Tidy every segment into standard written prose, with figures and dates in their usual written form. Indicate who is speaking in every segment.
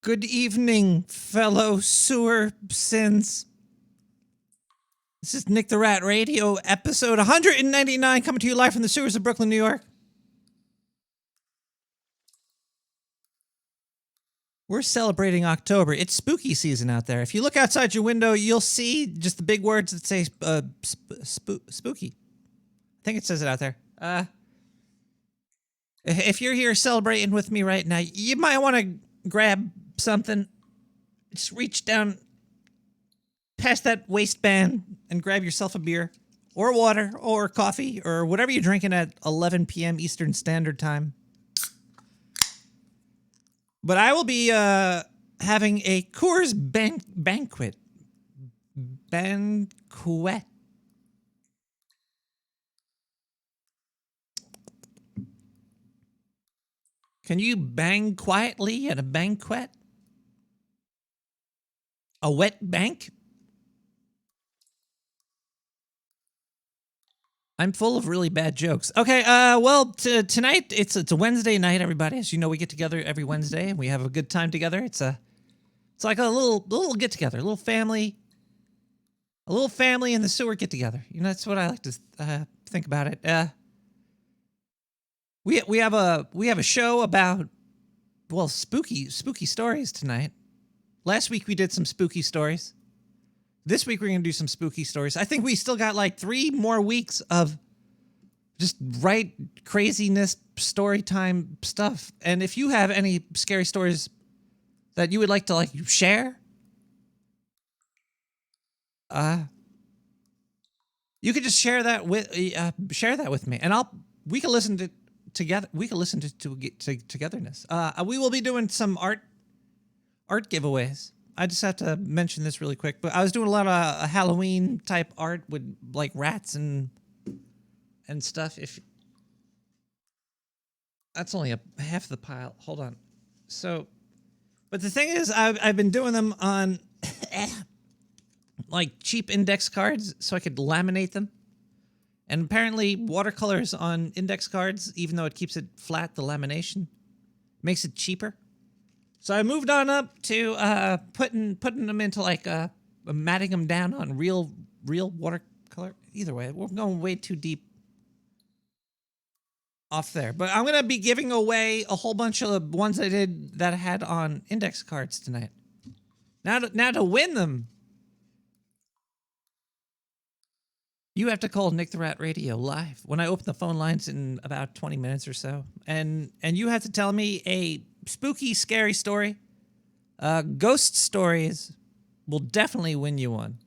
Speaker 1: Good evening, fellow sewer sins. This is Nick the Rat Radio, episode 199, coming to you live from the sewers of Brooklyn, New York. We're celebrating October. It's spooky season out there. If you look outside your window, you'll see just the big words that say spooky. I think it says it out there. If you're here celebrating with me right now, you might want to grab something. Just reach down past that waistband and grab yourself a beer or water or coffee or whatever you're drinking at 11 p.m. Eastern Standard Time. But I will be having a Coors banquet. Banquet. Can you bang quietly at a banquet? A wet bank? I'm full of really bad jokes. Okay, tonight it's a Wednesday night, everybody. As you know, we get together every Wednesday and we have a good time together. It's like a little get together, a little family in the sewer get together. You know, that's what I like to think about it. We have a show about spooky stories tonight. Last week we did some spooky stories. This week we're going to do some spooky stories. I think we still got like 3 more weeks of just craziness, story time stuff. And if you have any scary stories that you would like to share, you could just share that with me, and we can listen to together. We can listen to togetherness. We will be doing some art giveaways. I just have to mention this really quick, but I was doing a lot of Halloween type art with like rats and stuff. If that's only half the pile, hold on. So, but the thing is, I've been doing them on like cheap index cards, so I could laminate them. And apparently, watercolors on index cards, even though it keeps it flat, the lamination makes it cheaper. So I moved on up to putting them into matting them down on real watercolor. Either way, we're going way too deep off there. But I'm gonna be giving away a whole bunch of the ones I did that I had on index cards tonight. Now to win them, you have to call Nick the Rat Radio live when I open the phone lines in about 20 minutes or so, and you have to tell me a spooky, scary story. Ghost stories will definitely win you one.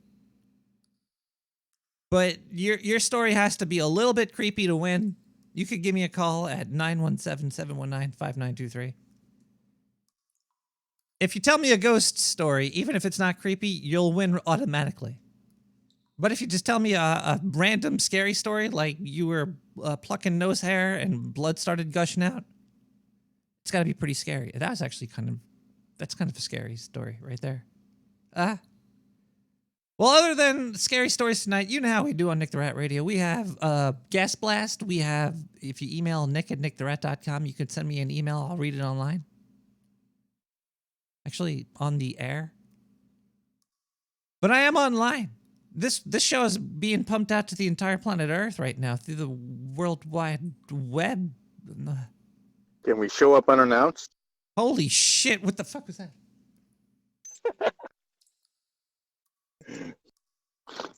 Speaker 1: But your story has to be a little bit creepy to win. You could give me a call at 917-719-5923. If you tell me a ghost story, even if it's not creepy, you'll win automatically. But if you just tell me a random scary story, like you were plucking nose hair and blood started gushing out, it's got to be pretty scary. That's actually that's kind of a scary story right there. Well, other than scary stories tonight, you know how we do on Nick the Rat Radio. We have Gas Blast. We have, if you email nick@nicktherat.com, you can send me an email. I'll read it online. Actually, on the air. But I am online. This show is being pumped out to the entire planet Earth right now through the World Wide Web.
Speaker 2: Can we show up unannounced?
Speaker 1: Holy shit, what the fuck was that?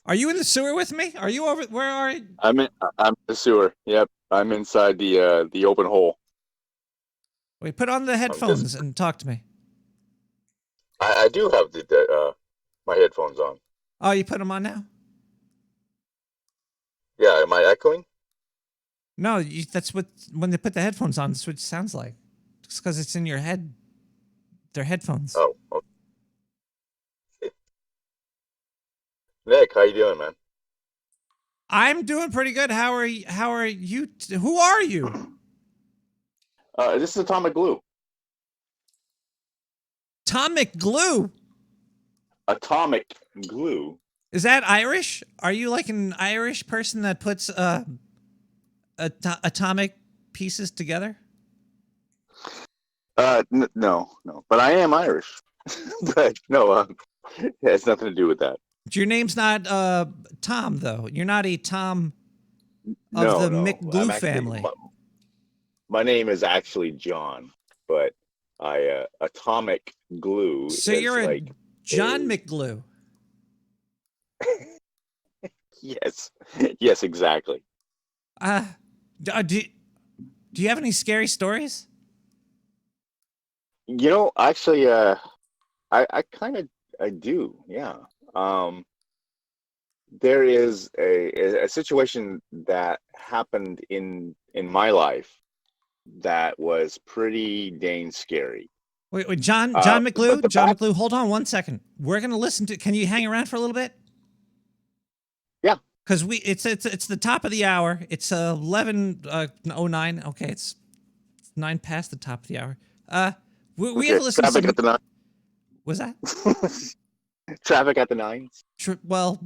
Speaker 1: Are you in the sewer with me? Are you over? Where are you?
Speaker 2: I'm in the sewer. Yep, I'm inside the open hole.
Speaker 1: Wait, put on the headphones and talk to me.
Speaker 2: I do have my headphones on.
Speaker 1: Oh, you put them on now?
Speaker 2: Yeah, am I echoing?
Speaker 1: No, that's what, when they put the headphones on, that's what it sounds like. Just because it's in your head. They're headphones.
Speaker 2: Oh, okay. Nick, how you doing, man?
Speaker 1: I'm doing pretty good. How are you? Who are you?
Speaker 2: This is Atomic Glue.
Speaker 1: Atomic Glue?
Speaker 2: Atomic Glue?
Speaker 1: Is that Irish? Are you like an Irish person that puts atomic pieces together?
Speaker 2: No, no, but I am Irish. But no, it has nothing to do with that.
Speaker 1: Your name's not Tom, though. You're not a Tom of
Speaker 2: No,
Speaker 1: the
Speaker 2: no. I'm
Speaker 1: McGlue
Speaker 2: actually
Speaker 1: family.
Speaker 2: my name is actually John, but I atomic glue
Speaker 1: So
Speaker 2: is
Speaker 1: you're a
Speaker 2: like
Speaker 1: John
Speaker 2: a
Speaker 1: McGlue.
Speaker 2: yes, yes, exactly.
Speaker 1: Uh, do you have any scary stories?
Speaker 2: Actually, I kind of I do, yeah. Um, there is a situation that happened in my life that was pretty dang scary.
Speaker 1: Wait, John
Speaker 2: But
Speaker 1: McGlue?
Speaker 2: the
Speaker 1: John
Speaker 2: back,
Speaker 1: McGlue, hold on one second. We're gonna listen to. Can you hang around for a little bit?
Speaker 2: yeah,
Speaker 1: Because it's the top of the hour. It's 11:09. Okay, it's 9 past the top of the hour. We have
Speaker 2: okay.
Speaker 1: to listen to
Speaker 2: Traffic
Speaker 1: some.
Speaker 2: at the
Speaker 1: Was that?
Speaker 2: nines. Traffic at the nines.
Speaker 1: Well,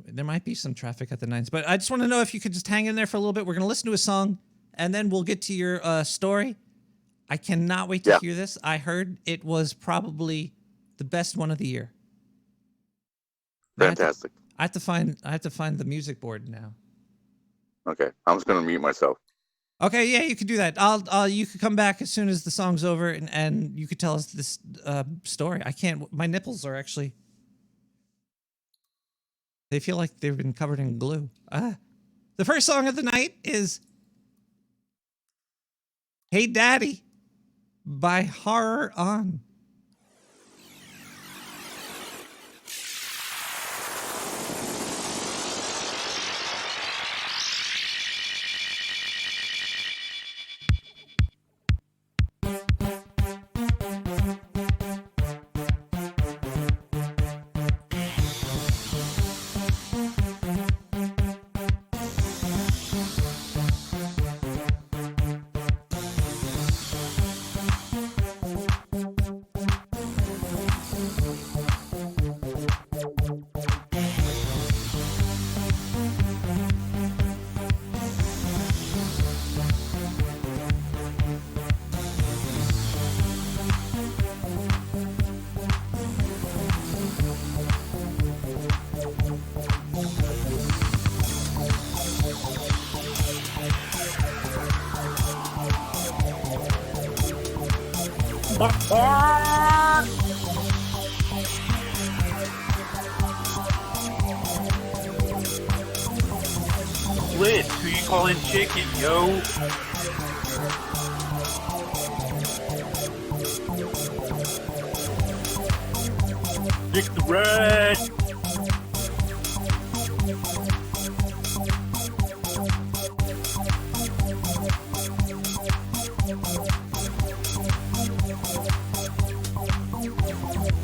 Speaker 1: there might be some traffic at the nines, but I just want to know if you could just hang in there for a little bit. We're gonna listen to a song, and then we'll get to your story. I cannot wait to
Speaker 2: Yeah,
Speaker 1: hear this. I heard it was probably the best one of the year. Now
Speaker 2: fantastic.
Speaker 1: I have to find the music board now.
Speaker 2: Okay, I'm just gonna mute myself.
Speaker 1: Okay, yeah, you could do that. You could come back as soon as the song's over, and you could tell us this story. I can't. My nipples are actually. They feel like they've been covered in glue. The first song of the night is "Hey Daddy" by Horror On.
Speaker 3: Blitz, who you calling chicken, yo? Dick the red.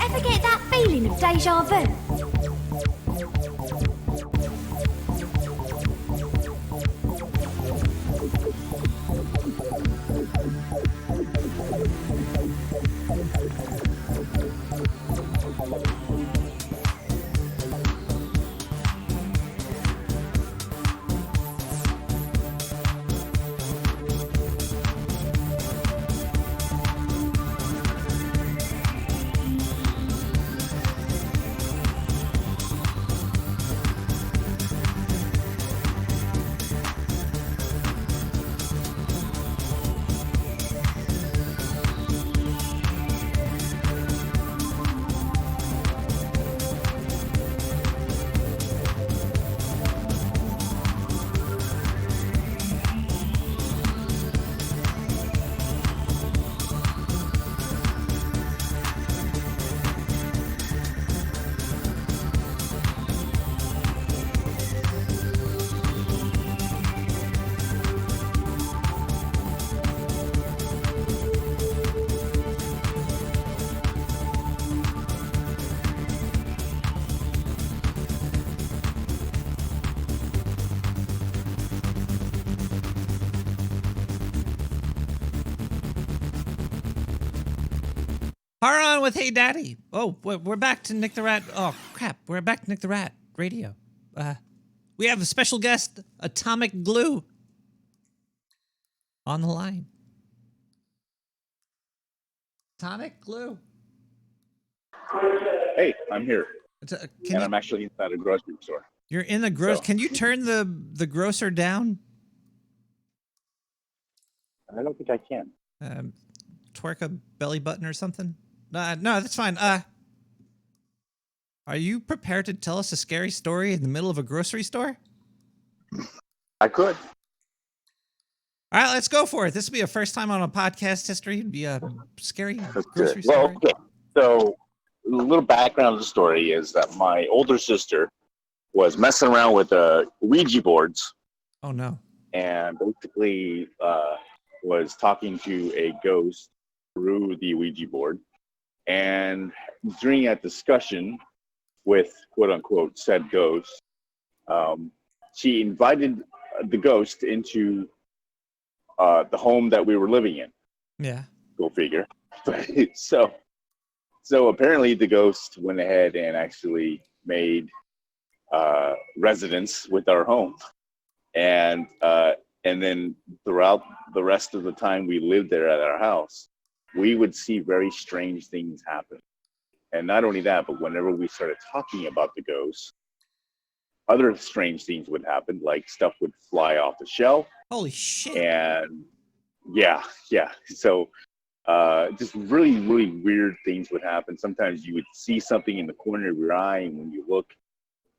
Speaker 4: Ever get that feeling of deja vu?
Speaker 1: Horror On with "Hey Daddy." Oh, we're back to Nick the Rat. Oh crap, we're back to Nick the Rat Radio. We have a special guest, Atomic Glue, on the line. Tonic glue.
Speaker 2: Hey, I'm here,
Speaker 1: Can
Speaker 2: and
Speaker 1: you,
Speaker 2: I'm actually inside a grocery store.
Speaker 1: you're in the gross.
Speaker 2: So-
Speaker 1: Can you turn the grocer down?
Speaker 2: I don't think I can.
Speaker 1: Twerk a belly button or something? No, that's fine. Are you prepared to tell us a scary story in the middle of a grocery store?
Speaker 2: I could.
Speaker 1: All right, let's go for it. This will be a first time on a podcast history. It'd be a scary
Speaker 2: That's
Speaker 1: grocery
Speaker 2: good. Well,
Speaker 1: story.
Speaker 2: okay. So, a little background of the story is that my older sister was messing around with Ouija boards
Speaker 1: Oh no.
Speaker 2: and basically was talking to a ghost through the Ouija board. And during that discussion with quote unquote said ghost, she invited the ghost into the home that we were living in.
Speaker 1: Yeah.
Speaker 2: Go figure. So apparently the ghost went ahead and actually made residence with our home, and then throughout the rest of the time we lived there at our house, we would see very strange things happen. And not only that, but whenever we started talking about the ghost, other strange things would happen, like stuff would fly off the shelf.
Speaker 1: Holy shit.
Speaker 2: And yeah. So just really, really weird things would happen. Sometimes you would see something in the corner of your eye, and when you look,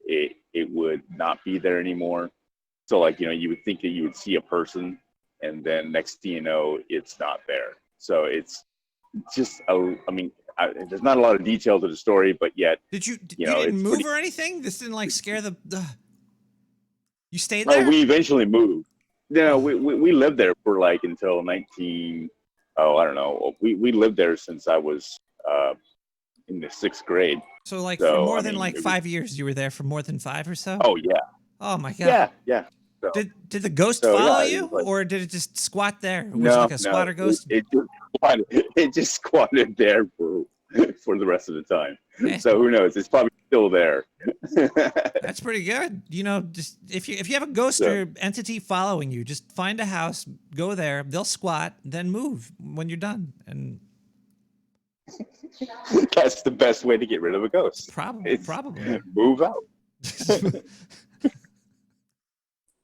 Speaker 2: it would not be there anymore. So like, you would think that you would see a person, and then next thing you know, it's not there. So it's just, there's not a lot of detail to the story, but yet,
Speaker 1: Did you
Speaker 2: you know,
Speaker 1: didn't
Speaker 2: it's
Speaker 1: move
Speaker 2: pretty-
Speaker 1: or anything? This didn't like scare the You stayed
Speaker 2: Oh,
Speaker 1: there?
Speaker 2: we eventually moved. No, we lived there for like until I don't know. We lived there since I was in the 6th grade.
Speaker 1: So like
Speaker 2: So,
Speaker 1: for more
Speaker 2: I
Speaker 1: than
Speaker 2: mean,
Speaker 1: like
Speaker 2: it was-
Speaker 1: 5 years, you were there for more than 5 or so?
Speaker 2: Oh yeah,
Speaker 1: Oh my god.
Speaker 2: yeah. So,
Speaker 1: Did the ghost
Speaker 2: So,
Speaker 1: follow
Speaker 2: yeah, it
Speaker 1: you,
Speaker 2: was like-
Speaker 1: or did it just squat there? Was it like a squatter ghost?
Speaker 2: It just squatted there for the rest of the time.
Speaker 1: Eh.
Speaker 2: So who knows? It's probably still there.
Speaker 1: That's pretty good. Just if you have a ghost
Speaker 2: Yeah.
Speaker 1: or entity following you, just find a house, go there, they'll squat, then move when you're done, and
Speaker 2: That's the best way to get rid of a ghost.
Speaker 1: probably
Speaker 2: Move out.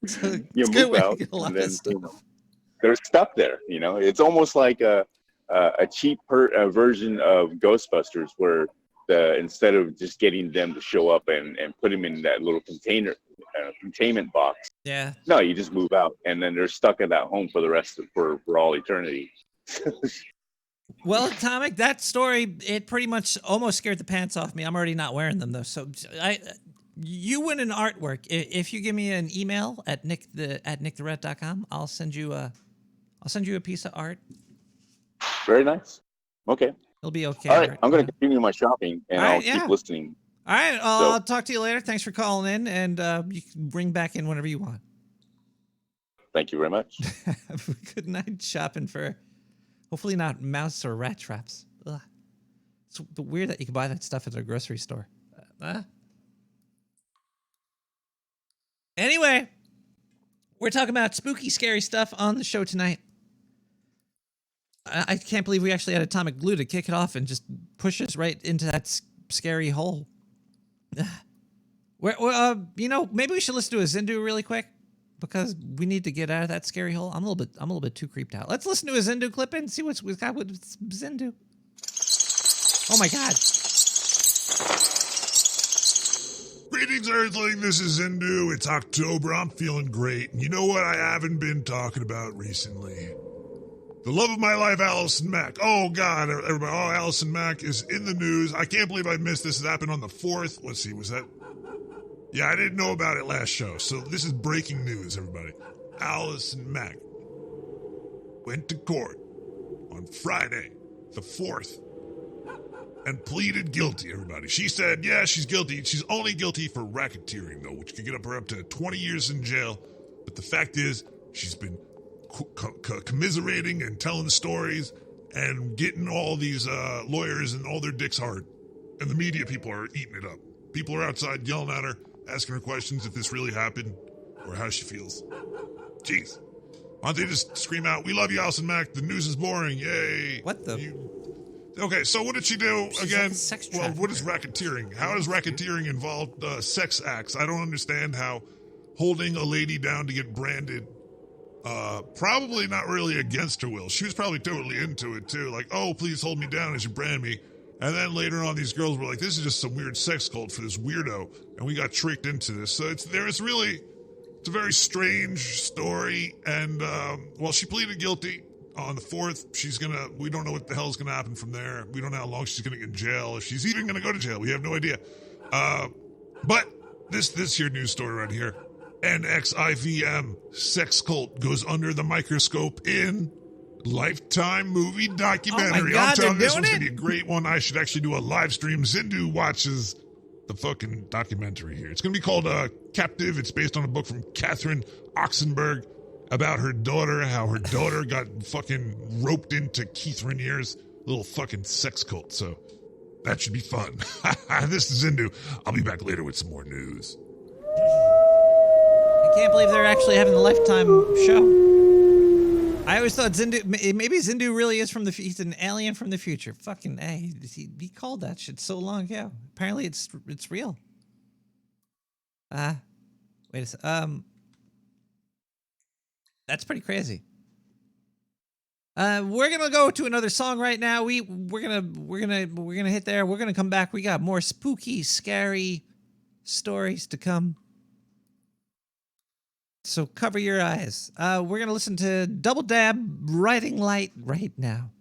Speaker 1: So
Speaker 2: You
Speaker 1: it's a good
Speaker 2: move
Speaker 1: way to
Speaker 2: out,
Speaker 1: get a lot
Speaker 2: and
Speaker 1: of
Speaker 2: then
Speaker 1: stuff.
Speaker 2: there's stuff there. It's almost like a cheap version of Ghostbusters, where instead of just getting them to show up and put them in that little containment box,
Speaker 1: Yeah.
Speaker 2: no, you just move out, and then they're stuck in that home for the rest of for all eternity.
Speaker 1: Well, Atomic, that story, it pretty much almost scared the pants off me. I'm already not wearing them though. So you win an artwork. If you give me an email at nickthered.com, I'll send you a piece of art.
Speaker 2: Very nice. Okay.
Speaker 1: It'll be okay.
Speaker 2: All right.
Speaker 1: art,
Speaker 2: I'm going
Speaker 1: you
Speaker 2: to continue my shopping, and
Speaker 1: All right,
Speaker 2: I'll
Speaker 1: yeah.
Speaker 2: keep listening.
Speaker 1: All right.
Speaker 2: So-
Speaker 1: I'll talk to you later. Thanks for calling in, and you can bring back in whenever you want.
Speaker 2: Thank you very much.
Speaker 1: Have a good night shopping for hopefully not mouse or rat traps. Ugh. It's weird that you can buy that stuff at a grocery store. Anyway, we're talking about spooky, scary stuff on the show tonight. I can't believe we actually had atomic glue to kick it off and just push us right into that scary hole. Maybe we should listen to a Zindu really quick, because we need to get out of that scary hole. I'm a little bit too creeped out. Let's listen to a Zindu clip and see what's we've got with Zindu. Oh my god.
Speaker 5: Greetings, Earthling. This is Zindu. It's October. I'm feeling great. And you know what I haven't been talking about recently? The love of my life, Allison Mack. Oh, God, everybody. Oh, Allison Mack is in the news. I can't believe I missed this. It happened on the 4th. Let's see, was that? Yeah, I didn't know about it last show. So this is breaking news, everybody. Allison Mack went to court on Friday, the 4th, and pleaded guilty, everybody. She said, yeah, she's guilty. She's only guilty for racketeering, though, which could get her up to 20 years in jail. But the fact is, she's been commiserating and telling stories and getting all these lawyers and all their dicks hard. And the media people are eating it up. People are outside yelling at her, asking her questions if this really happened or how she feels. Jeez. Why don't they just scream out, we love you, Allison Mack. The news is boring. Yay.
Speaker 1: What the?
Speaker 5: Okay, so what did she do
Speaker 1: She's
Speaker 5: again?
Speaker 1: like a sex
Speaker 5: Well, what is
Speaker 1: trafficker.
Speaker 5: racketeering? How does racketeering involve sex acts? I don't understand how holding a lady down to get branded, probably not really against her will. She was probably totally into it too. Like, oh, please hold me down as you brand me. And then later on, these girls were like, this is just some weird sex cult for this weirdo. And we got tricked into this. So it's a very strange story. And, well, she pleaded guilty on the 4th. We don't know what the hell's gonna happen from there. We don't know how long she's gonna get in jail. If she's even gonna go to jail, we have no idea. But this here news story right here. NXIVM sex cult goes under the microscope in Lifetime movie documentary.
Speaker 1: Oh my God,
Speaker 5: I'm telling you,
Speaker 1: they're
Speaker 5: this one's
Speaker 1: doing
Speaker 5: gonna be a great one. I should actually do a live stream. Zindu watches the fucking documentary here. It's gonna be called Captive. It's based on a book from Catherine Oxenberg about her daughter, how her daughter got fucking roped into Keith Rainier's little fucking sex cult. So that should be fun. This is Zindu. I'll be back later with some more news.
Speaker 1: I can't believe they're actually having the Lifetime show. I always thought maybe Zindu really is he's an alien from the future. Fucking A. He called that shit so long ago. Apparently it's real. Wait a second. That's pretty crazy. We're gonna go to another song right now. We're gonna hit there. We're gonna come back. We got more spooky, scary stories to come. So cover your eyes. We're going to listen to Double Dab Riding Light right now.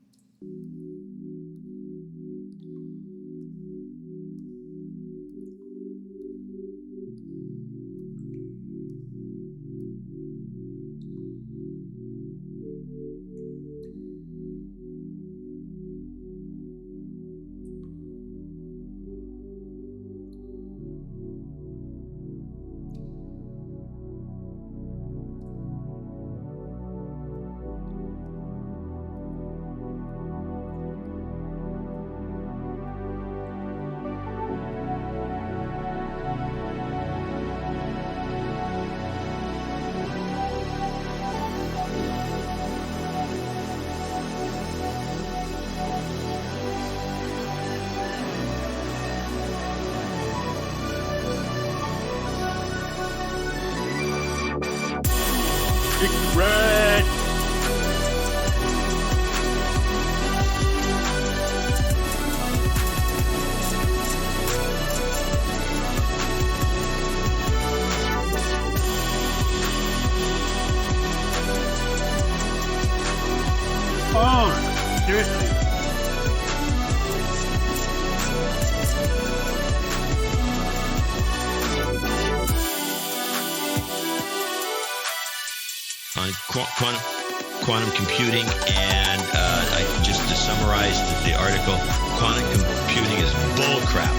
Speaker 3: Big red. Oh, seriously.
Speaker 6: On quantum computing, and just to summarize the article, quantum computing is bullcrap.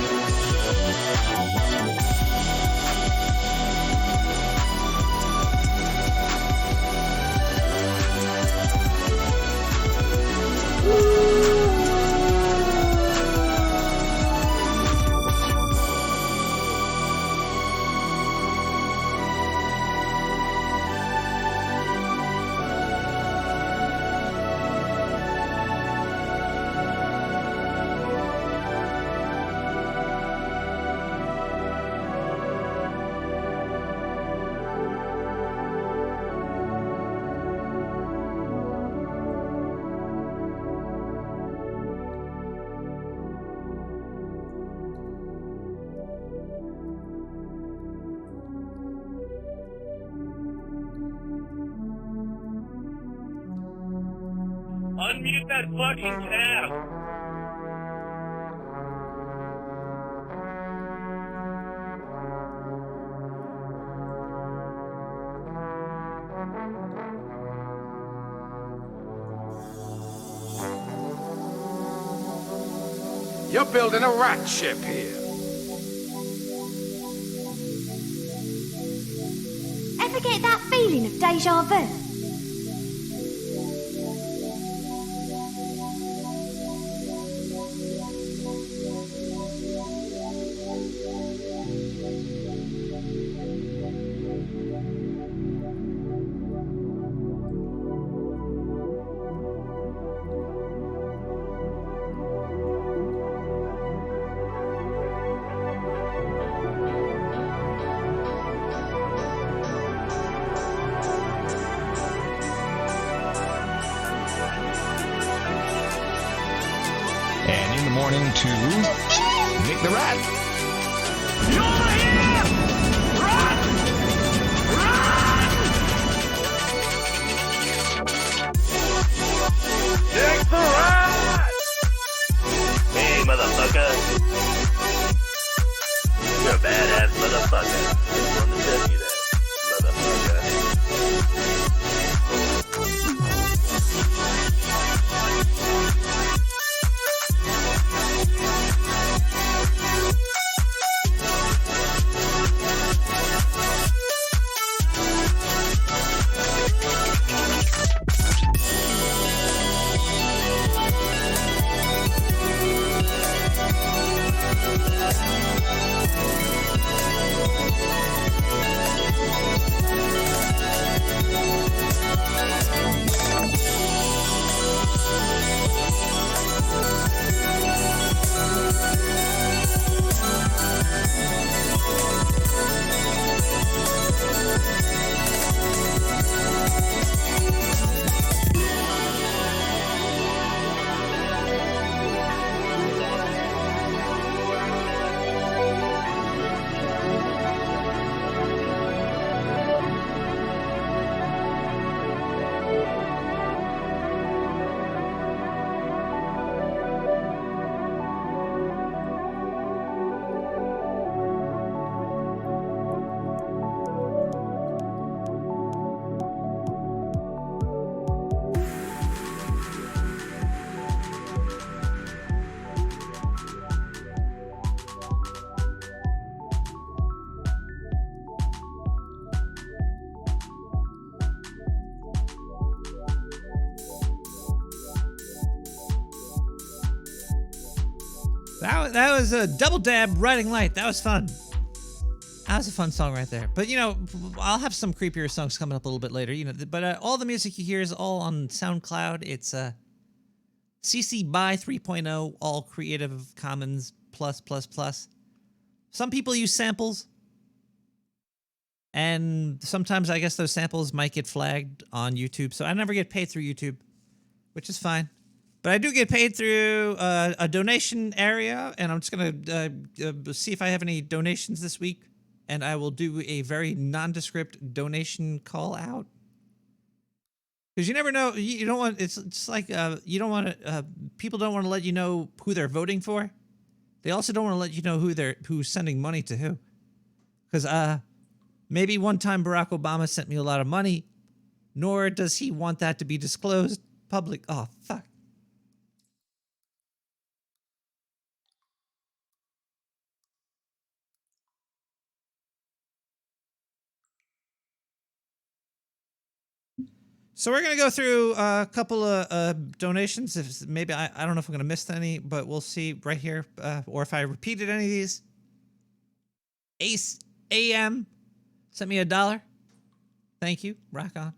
Speaker 3: Unmute that fucking tab.
Speaker 7: You're building a rat ship here.
Speaker 4: Ever get that feeling of deja vu?
Speaker 8: morning to Nick the Rat.
Speaker 3: You over here! Run! Run! Nick the Rat! Hey, motherfucker. You're a badass motherfucker. Just wanted to tell you that, motherfucker.
Speaker 1: That was a double dab riding light. That was fun. That was a fun song right there. But, you know, I'll have some creepier songs coming up a little bit later. You know, but all the music you hear is all on SoundCloud. It's CC BY 3.0, all Creative Commons plus plus plus. Some people use samples, and sometimes I guess those samples might get flagged on YouTube. So I never get paid through YouTube, which is fine. But I do get paid through a donation area, and I'm just going to see if I have any donations this week, and I will do a very nondescript donation call out. Because you never know, you don't want, it's just like, you don't want to, people don't want to let you know who they're voting for. They also don't want to let you know who's sending money to who. Because maybe one time Barack Obama sent me a lot of money, nor does he want that to be disclosed public. Oh, fuck. So we're going to go through a couple of donations. If maybe I don't know if I'm going to miss any, but we'll see right here. Or if I repeated any of these. Ace AM sent me $1. Thank you. Rock on.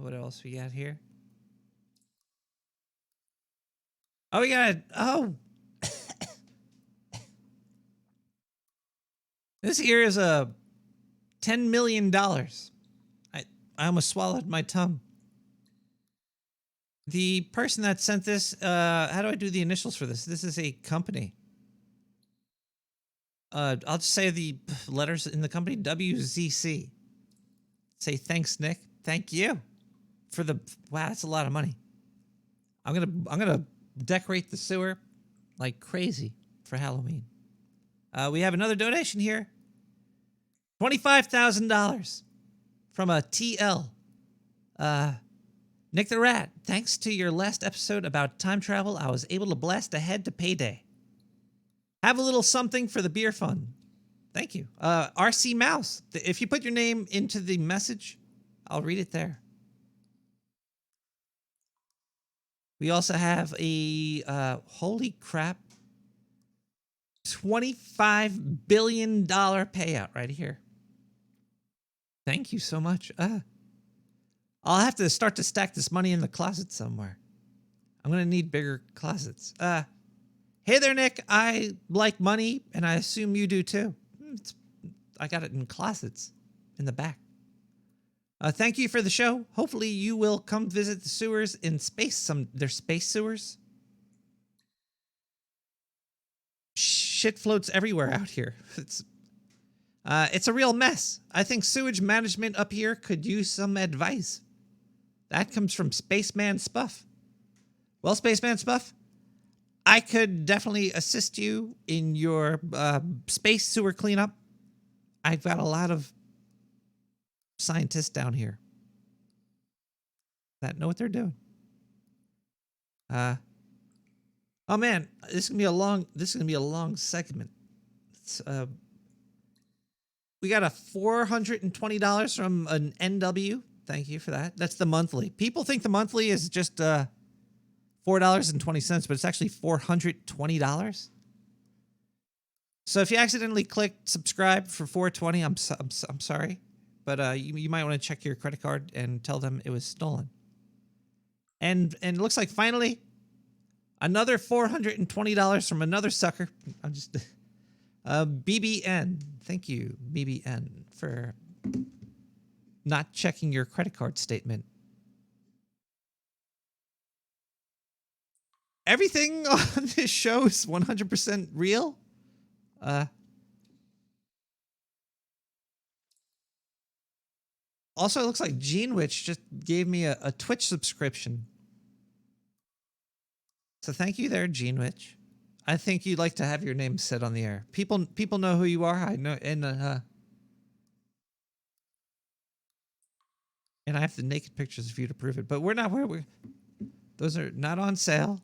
Speaker 1: What else we got here? Oh, we got... Oh. This here is a... $10 million. I almost swallowed my tongue. The person that sent this, how do I do the initials for this? This is a company. I'll just say the letters in the company, WZC. Say thanks, Nick. Thank you for the, wow, that's a lot of money. I'm gonna decorate the sewer like crazy for Halloween. We have another donation here. $25,000 from a TL. Nick the Rat, thanks to your last episode about time travel, I was able to blast ahead to payday. Have a little something for the beer fund. Thank you. RC Mouse, if you put your name into the message, I'll read it there. We also have a, holy crap, $25 billion payout right here. Thank you so much. I'll have to start to stack this money in the closet somewhere. I'm going to need bigger closets. Hey there, Nick. I like money, and I assume you do too. I got it in closets in the back. Thank you for the show. Hopefully you will come visit the sewers in space. They're space sewers. Shit floats everywhere out here. It's a real mess. I think sewage management up here could use some advice. That comes from Spaceman Spuff. Well, Spaceman Spuff, I could definitely assist you in your space sewer cleanup. I've got a lot of scientists down here that know what they're doing. Oh man, this is gonna be a long segment. It's, we got a $420 from an NW. Thank you for that. That's the monthly. People think the monthly is just $4.20, but it's actually $420. So if you accidentally clicked subscribe for $4.20, I'm sorry, but you might want to check your credit card and tell them it was stolen. And it looks like finally another $420 from another sucker. I'm just BBN. Thank you, BBN, for not checking your credit card statement. Everything on this show is 100% real. Also, it looks like Gene Witch just gave me a Twitch subscription. So thank you there, Gene Witch. I think you'd like to have your name said on the air. People know who you are. I know, and I have the naked pictures of you to prove it. But we're not where we. Those are not on sale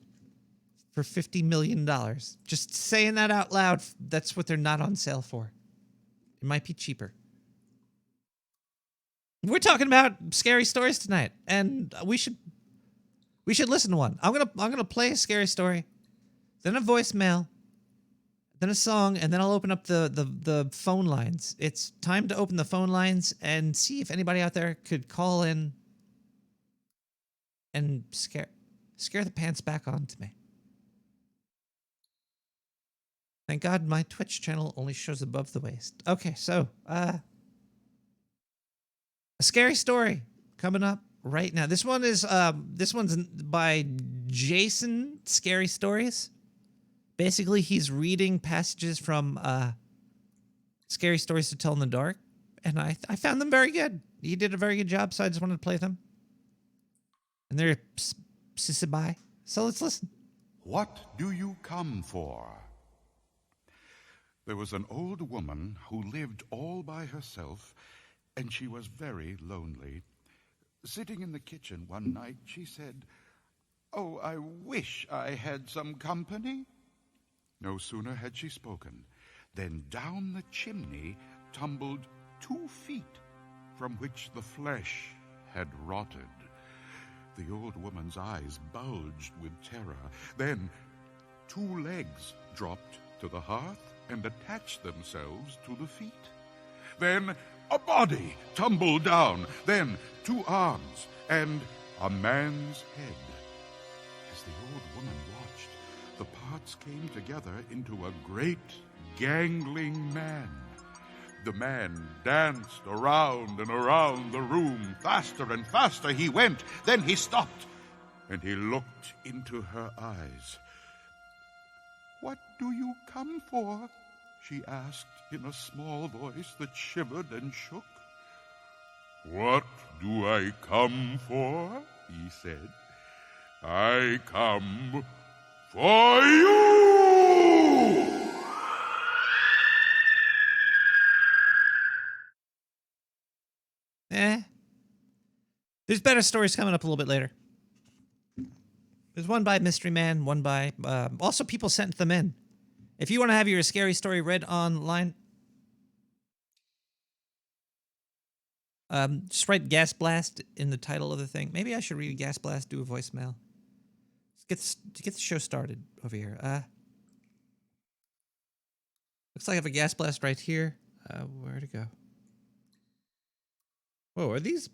Speaker 1: for $50 million. Just saying that out loud. That's what they're not on sale for. It might be cheaper. We're talking about scary stories tonight, and we should listen to one. I'm gonna play a scary story, then a voicemail, then a song, and then I'll open up the phone lines. It's time to open the phone lines and see if anybody out there could call in and scare the pants back onto me. Thank God my Twitch channel only shows above the waist. Okay, so a scary story coming up right now. This one's by Jason Scary Stories. Basically, he's reading passages from Scary Stories to Tell in the Dark, and I found them very good. He did a very good job, so I just wanted to play them. And they're sissibai. So let's listen.
Speaker 9: What do you come for? There was an old woman who lived all by herself, and she was very lonely. Sitting in the kitchen one night, she said, "Oh, I wish I had some company." No sooner had she spoken than down the chimney tumbled 2 feet, from which the flesh had rotted. The old woman's eyes bulged with terror. Then 2 legs dropped to the hearth and attached themselves to the feet. Then a body tumbled down. Then 2 arms and a man's head. As the old woman watched, the parts came together into a great gangling man. The man danced around and around the room. Faster and faster he went. Then he stopped, and he looked into her eyes. "What do you come for?" she asked in a small voice that shivered and shook. "What do I come for?" he said. "I come for you!"
Speaker 1: There's better stories coming up a little bit later. There's one by Mystery Man, one by... also, people sent them in. If you want to have your scary story read online, just write Gas Blast in the title of the thing. Maybe I should read Gas Blast, do a voicemail. Let's get the show started over here. Looks like I have a Gas Blast right here. Where to go? Whoa, are these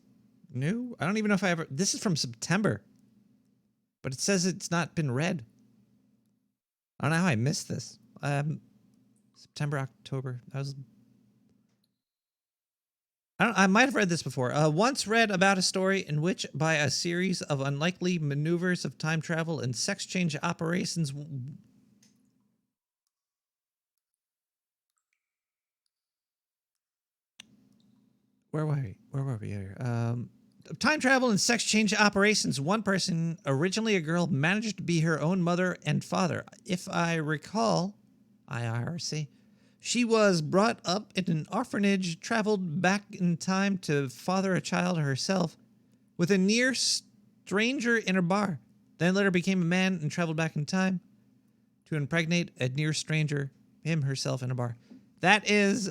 Speaker 1: new? I don't even know if I ever... This is from September. But it says it's not been read. I don't know how I missed this. September, October. I I might have read this before. Once read about a story in which, by a series of unlikely maneuvers of time travel and sex change operations, where were we? Where were we here? Time travel and sex change operations. One person, originally a girl, managed to be her own mother and father. If I recall, IRC. She was brought up in an orphanage, traveled back in time to father a child herself with a near stranger in a bar. Then later became a man and traveled back in time to impregnate a near stranger, him herself in a bar. That is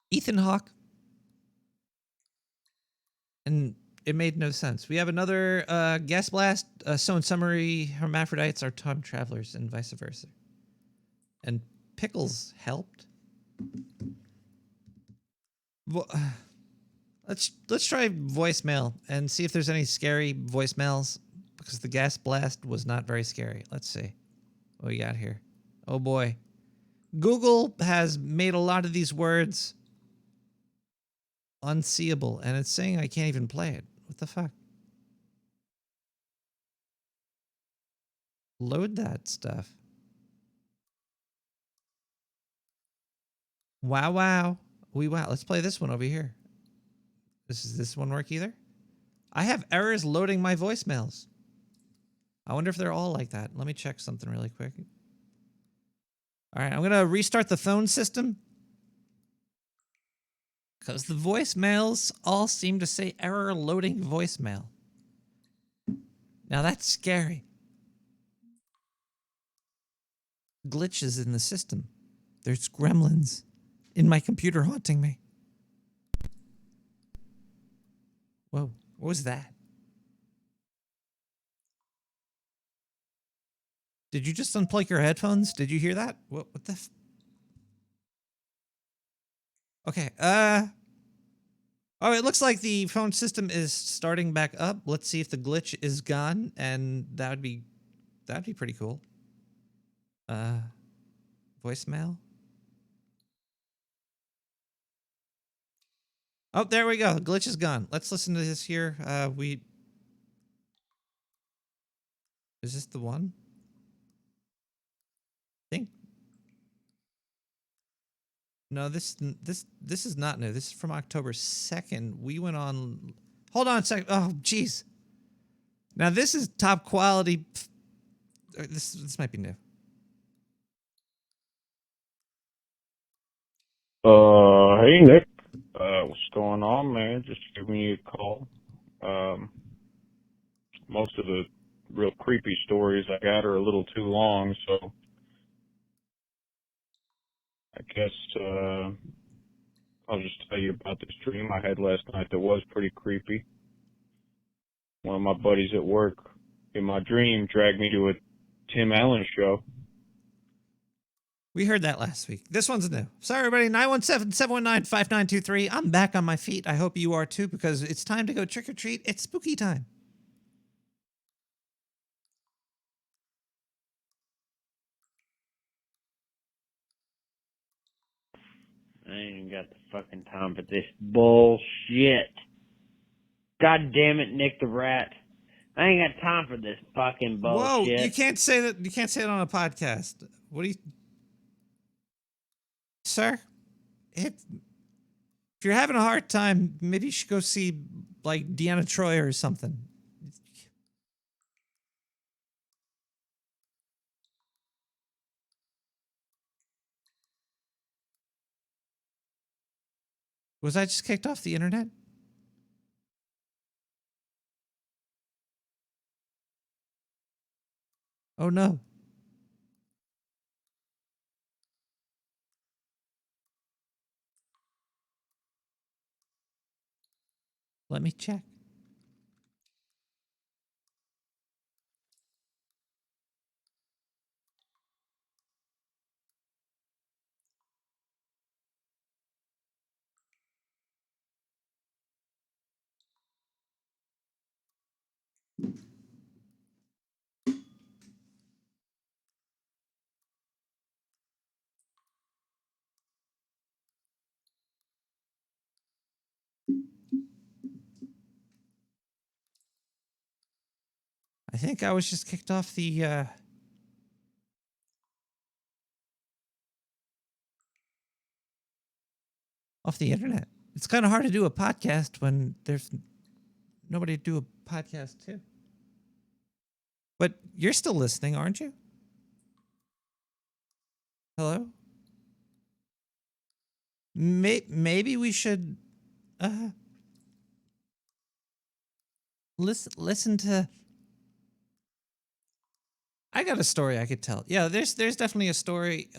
Speaker 1: Ethan Hawke. And it made no sense. We have another gas blast. So in summary, hermaphrodites are time travelers and vice versa. And pickles helped. Well, let's try voicemail and see if there's any scary voicemails, because the gas blast was not very scary. Let's see what we got here. Oh boy. Google has made a lot of these words unseeable, and it's saying I can't even play it. What the fuck? Load that stuff. Wow, wow. Wow. Let's play this one over here. Does this one work either? I have errors loading my voicemails. I wonder if they're all like that. Let me check something really quick. All right, I'm going to restart the phone system, because the voicemails all seem to say error loading voicemail. Now that's scary. Glitches in the system. There's gremlins in my computer haunting me. Whoa, what was that? Did you just unplug your headphones? Did you hear that? What the Okay, oh, it looks like the phone system is starting back up. Let's see if the glitch is gone, and that'd be pretty cool. Voicemail? Oh, there we go. The glitch is gone. Let's listen to this here. Is this the one? I think. No, this is not new. This is from October 2nd. We went on. Hold on a second. Oh, jeez. Now this is top quality. This might be new.
Speaker 10: Hey Nick, what's going on, man? Just giving you a call. Most of the real creepy stories I got are a little too long, so I guess I'll just tell you about this dream I had last night that was pretty creepy. One of my buddies at work, in my dream, dragged me to a Tim Allen show.
Speaker 1: We heard that last week. This one's new. Sorry, everybody. 917-719-5923. I'm back on my feet. I hope you are too, because it's time to go trick or treat. It's spooky time.
Speaker 11: I ain't even got the fucking time for this bullshit. God damn it, Nick the Rat. I ain't got time for this fucking bullshit.
Speaker 1: Whoa, you can't say that. You can't say it on a podcast. What do you... Sir, if you're having a hard time, maybe you should go see, like, Deanna Troy or something. Was I just kicked off the internet? Oh, no. Let me check. I think I was just kicked off the internet. It's kind of hard to do a podcast when there's nobody to do a podcast to. But you're still listening, aren't you? Hello? Maybe we should listen to. I got a story I could tell. Yeah, there's definitely a story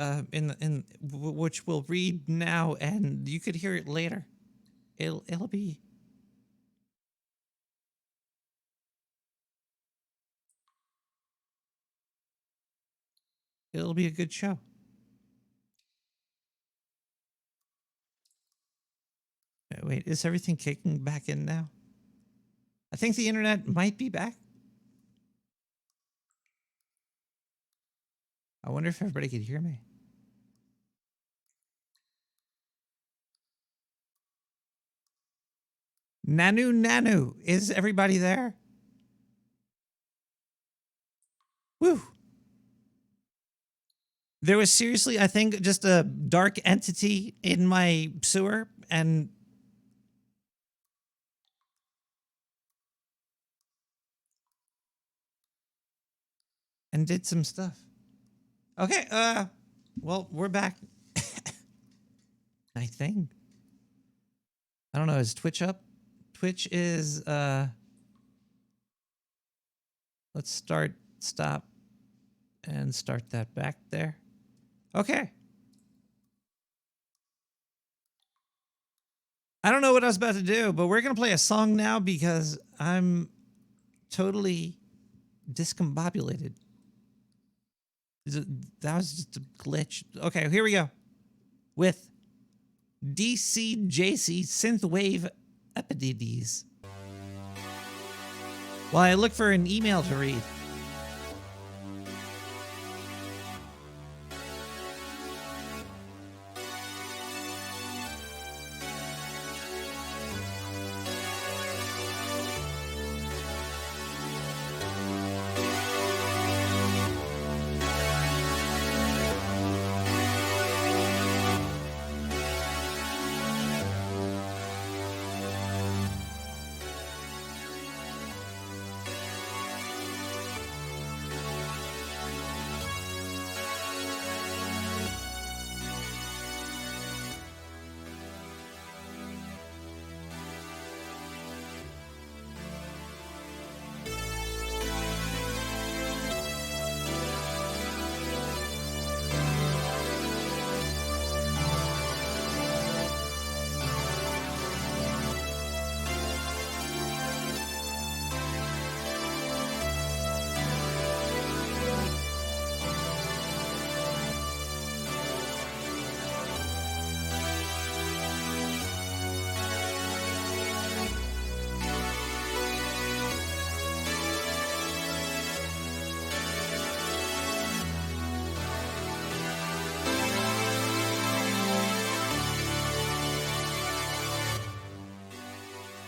Speaker 1: which we'll read now, and you could hear it later. It'll be. It'll be a good show. Wait, is everything kicking back in now? I think the internet might be back. I wonder if everybody could hear me. Nanu, is everybody there? Woo. There was seriously, I think, just a dark entity in my sewer and did some stuff. Okay, well, we're back. I think. I don't know, is Twitch up? Twitch is, let's stop, and start that back there. Okay. I don't know what I was about to do, but we're going to play a song now because I'm totally discombobulated. That was just a glitch. Okay, here we go. With DCJC Synthwave Epidides. While I look for an email to read.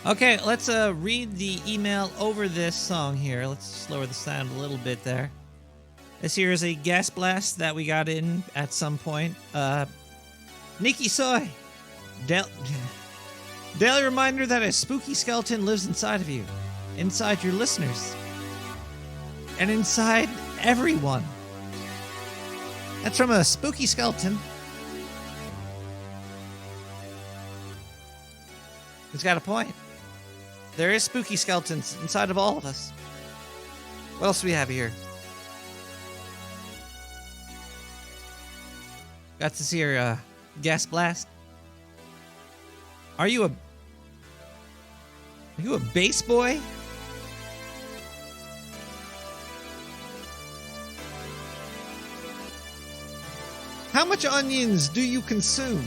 Speaker 1: Okay, let's read the email over this song here. Let's lower the sound a little bit there. This here is a gas blast that we got in at some point. Nikki Soy. Daily reminder that a spooky skeleton lives inside of you. Inside your listeners. And inside everyone. That's from a spooky skeleton. He's got a point. There is spooky skeletons inside of all of us. What else do we have here? Got to see your gas blast. Are you a bass boy? How much onions do you consume?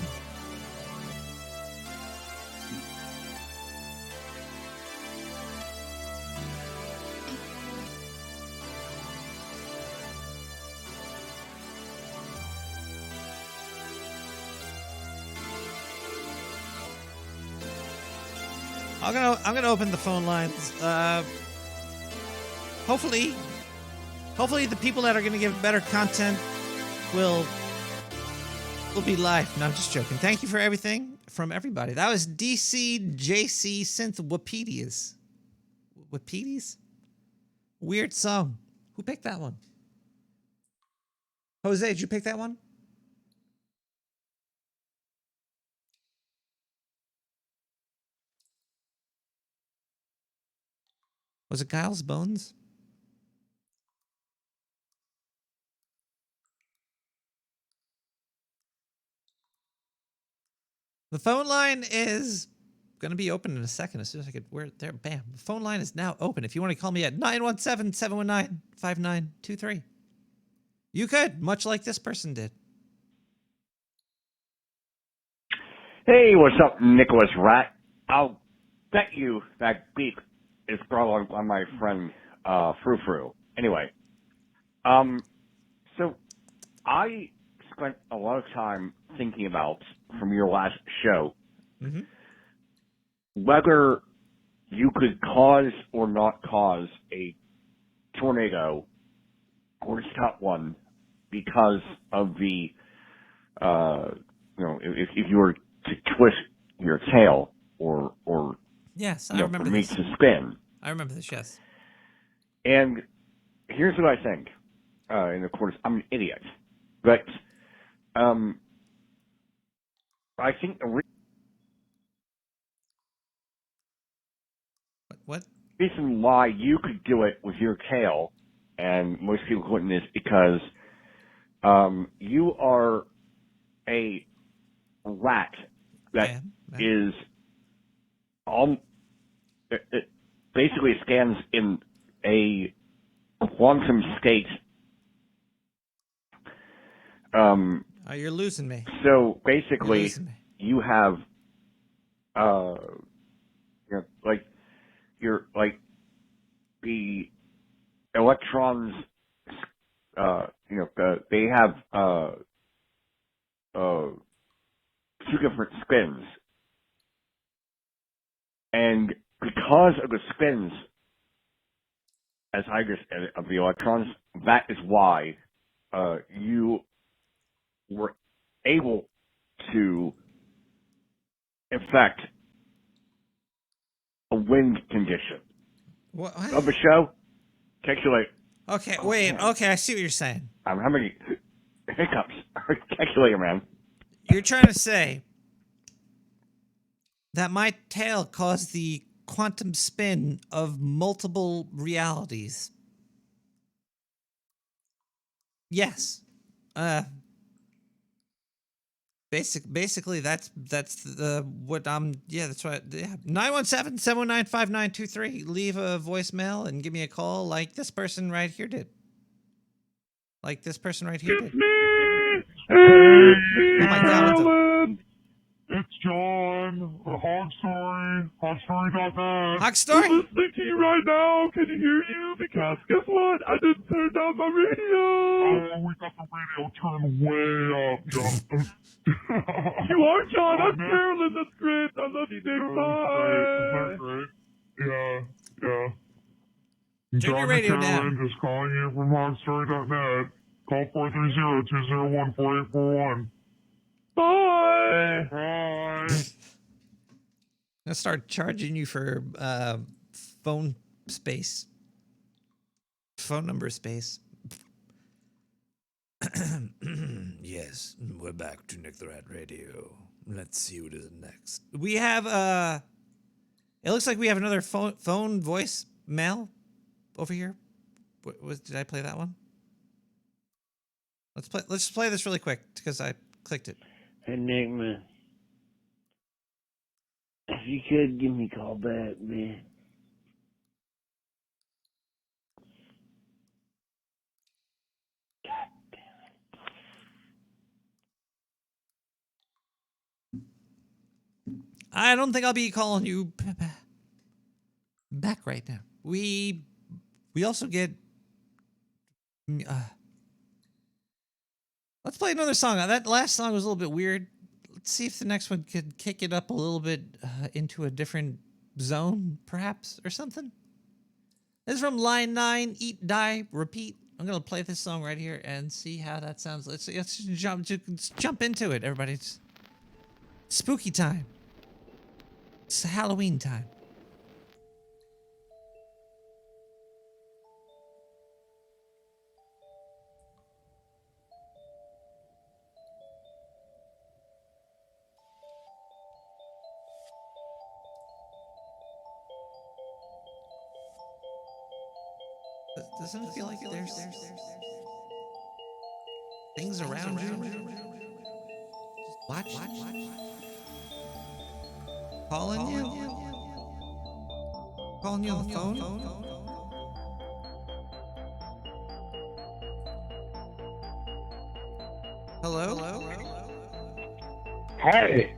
Speaker 1: I'm gonna open the phone lines. hopefully the people that are going to give better content will be live. No, I'm just joking. Thank you for everything from everybody. That was DC JC Synth Wapedias. Wapedias? Weird song. Who picked that one? Jose, did you pick that one? Was it Giles Bones? The phone line is going to be open in a second. As soon as I get where there, bam. The phone line is now open. If you want to call me at 917-719-5923. You could, much like this person did.
Speaker 12: Hey, what's up, Nicholas Rat? I'll bet you that beep is probably on my friend, Frou Frou. Anyway, so I spent a lot of time thinking about, from your last show, whether you could cause or not cause a tornado or stop one because of the, if you were to twist your tail or
Speaker 1: yes, I remember
Speaker 12: for me
Speaker 1: this.
Speaker 12: to spin.
Speaker 1: I remember this, yes.
Speaker 12: And here's what I think. And of course, I'm an idiot, but I think the
Speaker 1: what
Speaker 12: reason why you could do it with your tail, and most people couldn't, is because you are a rat that is it basically scans in a quantum state.
Speaker 1: Oh, you're losing me.
Speaker 12: So basically, you have, you're like the electrons. They have two different spins, and because of the spins, as I just of the electrons, that is why you were able to affect a wind condition.
Speaker 1: What?
Speaker 12: Of the show. Catch you later.
Speaker 1: Okay, wait. Okay, I see what you're saying.
Speaker 12: How many hiccups? Catch you later, man.
Speaker 1: You're trying to say that my tail caused the quantum spin of multiple realities. Yes. Basically that's the what I'm that's right. Yeah. 917-719-5923. Leave a voicemail and give me a call like this person right here did. Like this person right here did. Oh my god, what the
Speaker 13: It's John, Hog Story, HogStory.net.
Speaker 1: Hog Story?
Speaker 13: I'm listening to you right now. Can you hear you? Because guess what? I didn't turn down my radio. Oh, we got the radio turned way up, John. You are, John. I'm Carolyn. That's great. I love you, Dave. Bye. Great. Yeah.
Speaker 1: Turn
Speaker 13: John
Speaker 1: your radio
Speaker 13: and Carolyn
Speaker 1: down.
Speaker 13: just calling you from HogStory.net. Call 430-201-4841. Bye.
Speaker 1: I'll start charging you for phone space. Phone number space. Yes, we're back to Nick the Rat Radio. Let's see what is next. We have it looks like we have another phone voice mail over here. Did I play that one? Let's just play this really quick because I clicked it.
Speaker 11: Hey, Nick, man. If you could give me a call back, man.
Speaker 1: I don't think I'll be calling you back right now. We also get let's play another song. That last song was a little bit weird. Let's see if the next one could kick it up a little bit into a different zone, perhaps, or something. This is from Line 9, Eat, Die, Repeat. I'm going to play this song right here and see how that sounds. Let's jump into it, everybody. It's spooky time. It's Halloween time. Doesn't it feel like there's things around you? Just watch. Calling you? Calling you on the phone? Hello?
Speaker 13: Hey.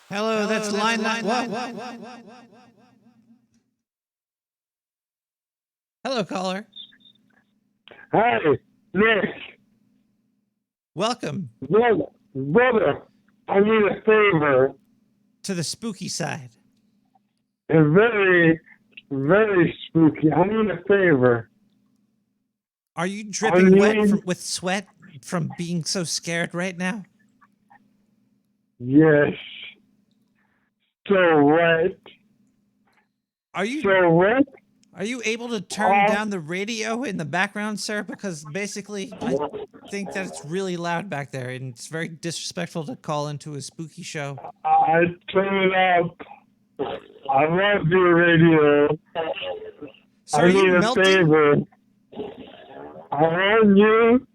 Speaker 1: Hello, that's line 9. What? Hello, caller.
Speaker 13: Hi, Nick.
Speaker 1: Welcome.
Speaker 13: Brother, I need a favor.
Speaker 1: To the spooky side.
Speaker 13: A very, very spooky. I need a favor.
Speaker 1: Are you dripping wet with sweat from being so scared right now?
Speaker 13: Yes. So wet.
Speaker 1: Are you
Speaker 13: so wet?
Speaker 1: Are you able to turn down the radio in the background, sir? Because basically, I think that it's really loud back there, and it's very disrespectful to call into a spooky show.
Speaker 13: I turn it up. I love your radio.
Speaker 1: So
Speaker 13: I need a favor. I want you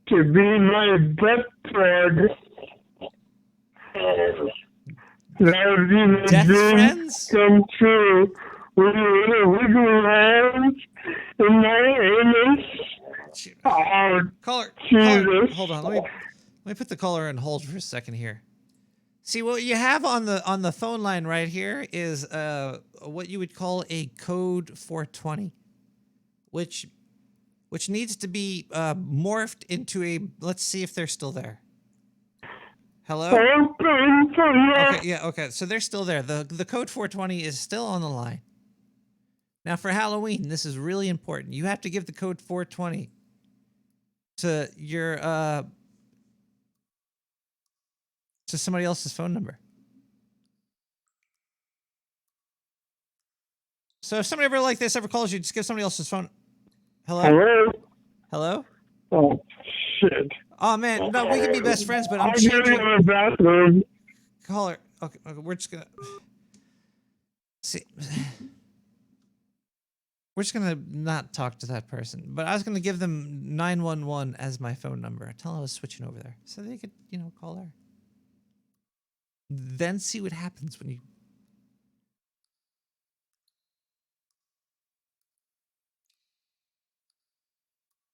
Speaker 13: to be my butt plug. That would be my
Speaker 1: Death
Speaker 13: dream
Speaker 1: friends?
Speaker 13: come true. With your little wiggly hands in my anus. Oh,
Speaker 1: caller, hold on. Let me put the caller on hold for a second here. See, what you have on the phone line right here is what you would call a code 420, which needs to be morphed into a. Let's see if they're still there. Hello? Okay, yeah, okay. So they're still there. The code 420 is still on the line. Now for Halloween, this is really important. You have to give the code 420 to your to somebody else's phone number. So if somebody ever like this ever calls you, just give somebody else's phone. Hello?
Speaker 13: Hello?
Speaker 1: Hello?
Speaker 13: Oh, shit.
Speaker 1: Oh, man. No, we can be best friends, but I'm
Speaker 13: getting
Speaker 1: changing.
Speaker 13: in the bathroom.
Speaker 1: Caller. Okay, we're just gonna... See... We're just gonna not talk to that person, but I was gonna give them 911 as my phone number. Tell them I was switching over there, so they could, call her. Then see what happens when you.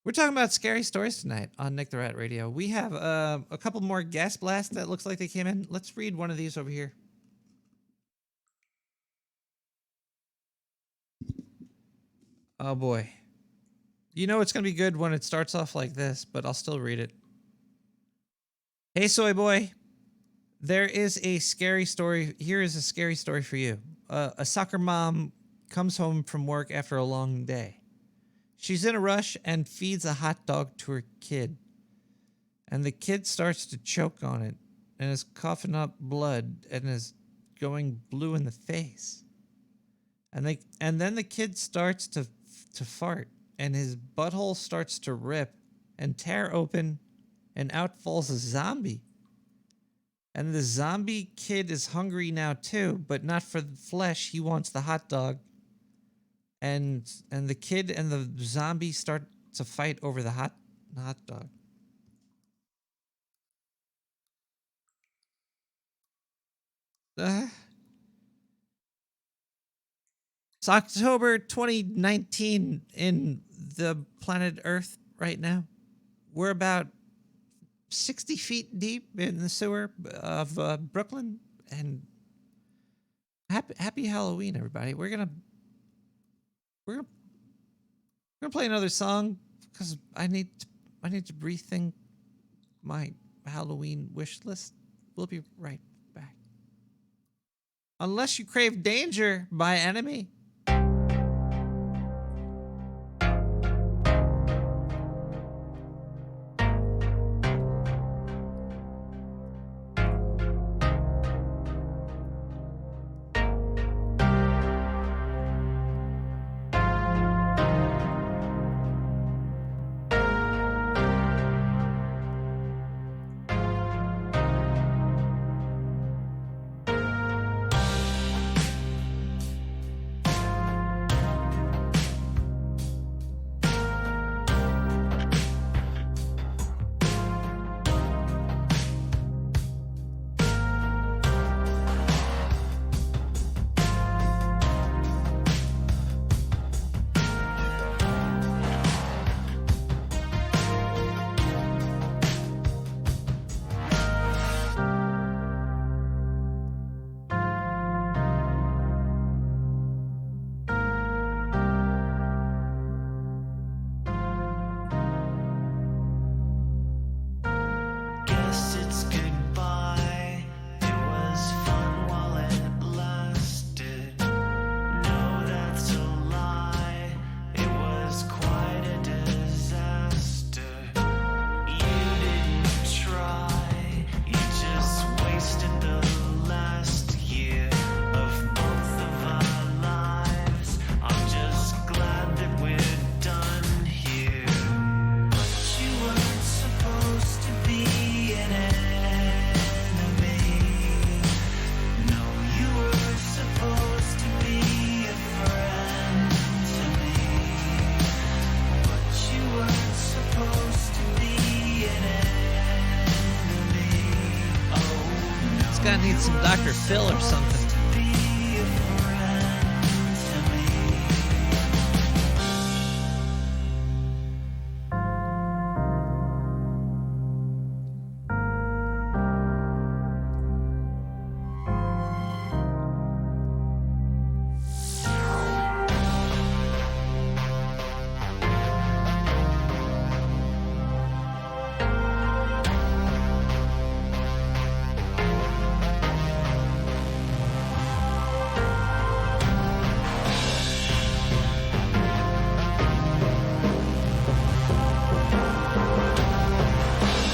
Speaker 1: We're talking about scary stories tonight on Nick the Rat Radio. We have a couple more gas blasts that looks like they came in. Let's read one of these over here. Oh boy. You know it's going to be good when it starts off like this, but I'll still read it. Hey, soy boy. There is a scary story. Here is a scary story for you. A soccer mom comes home from work after a long day. She's in a rush and feeds a hot dog to her kid. And the kid starts to choke on it and is coughing up blood and is going blue in the face. And then the kid starts to fart, and his butthole starts to rip and tear open, and out falls a zombie. And the zombie kid is hungry now too, but not for the flesh. He wants the hot dog. And the kid and the zombie start to fight over the hot dog. It's October 2019 in the planet Earth right now. We're about 60 feet deep in the sewer of Brooklyn. And happy Halloween, everybody. We're gonna play another song because I need to rethink my Halloween wish list. We'll be right back. Unless You Crave Danger by Enemy. gonna need some Dr. Phil or something.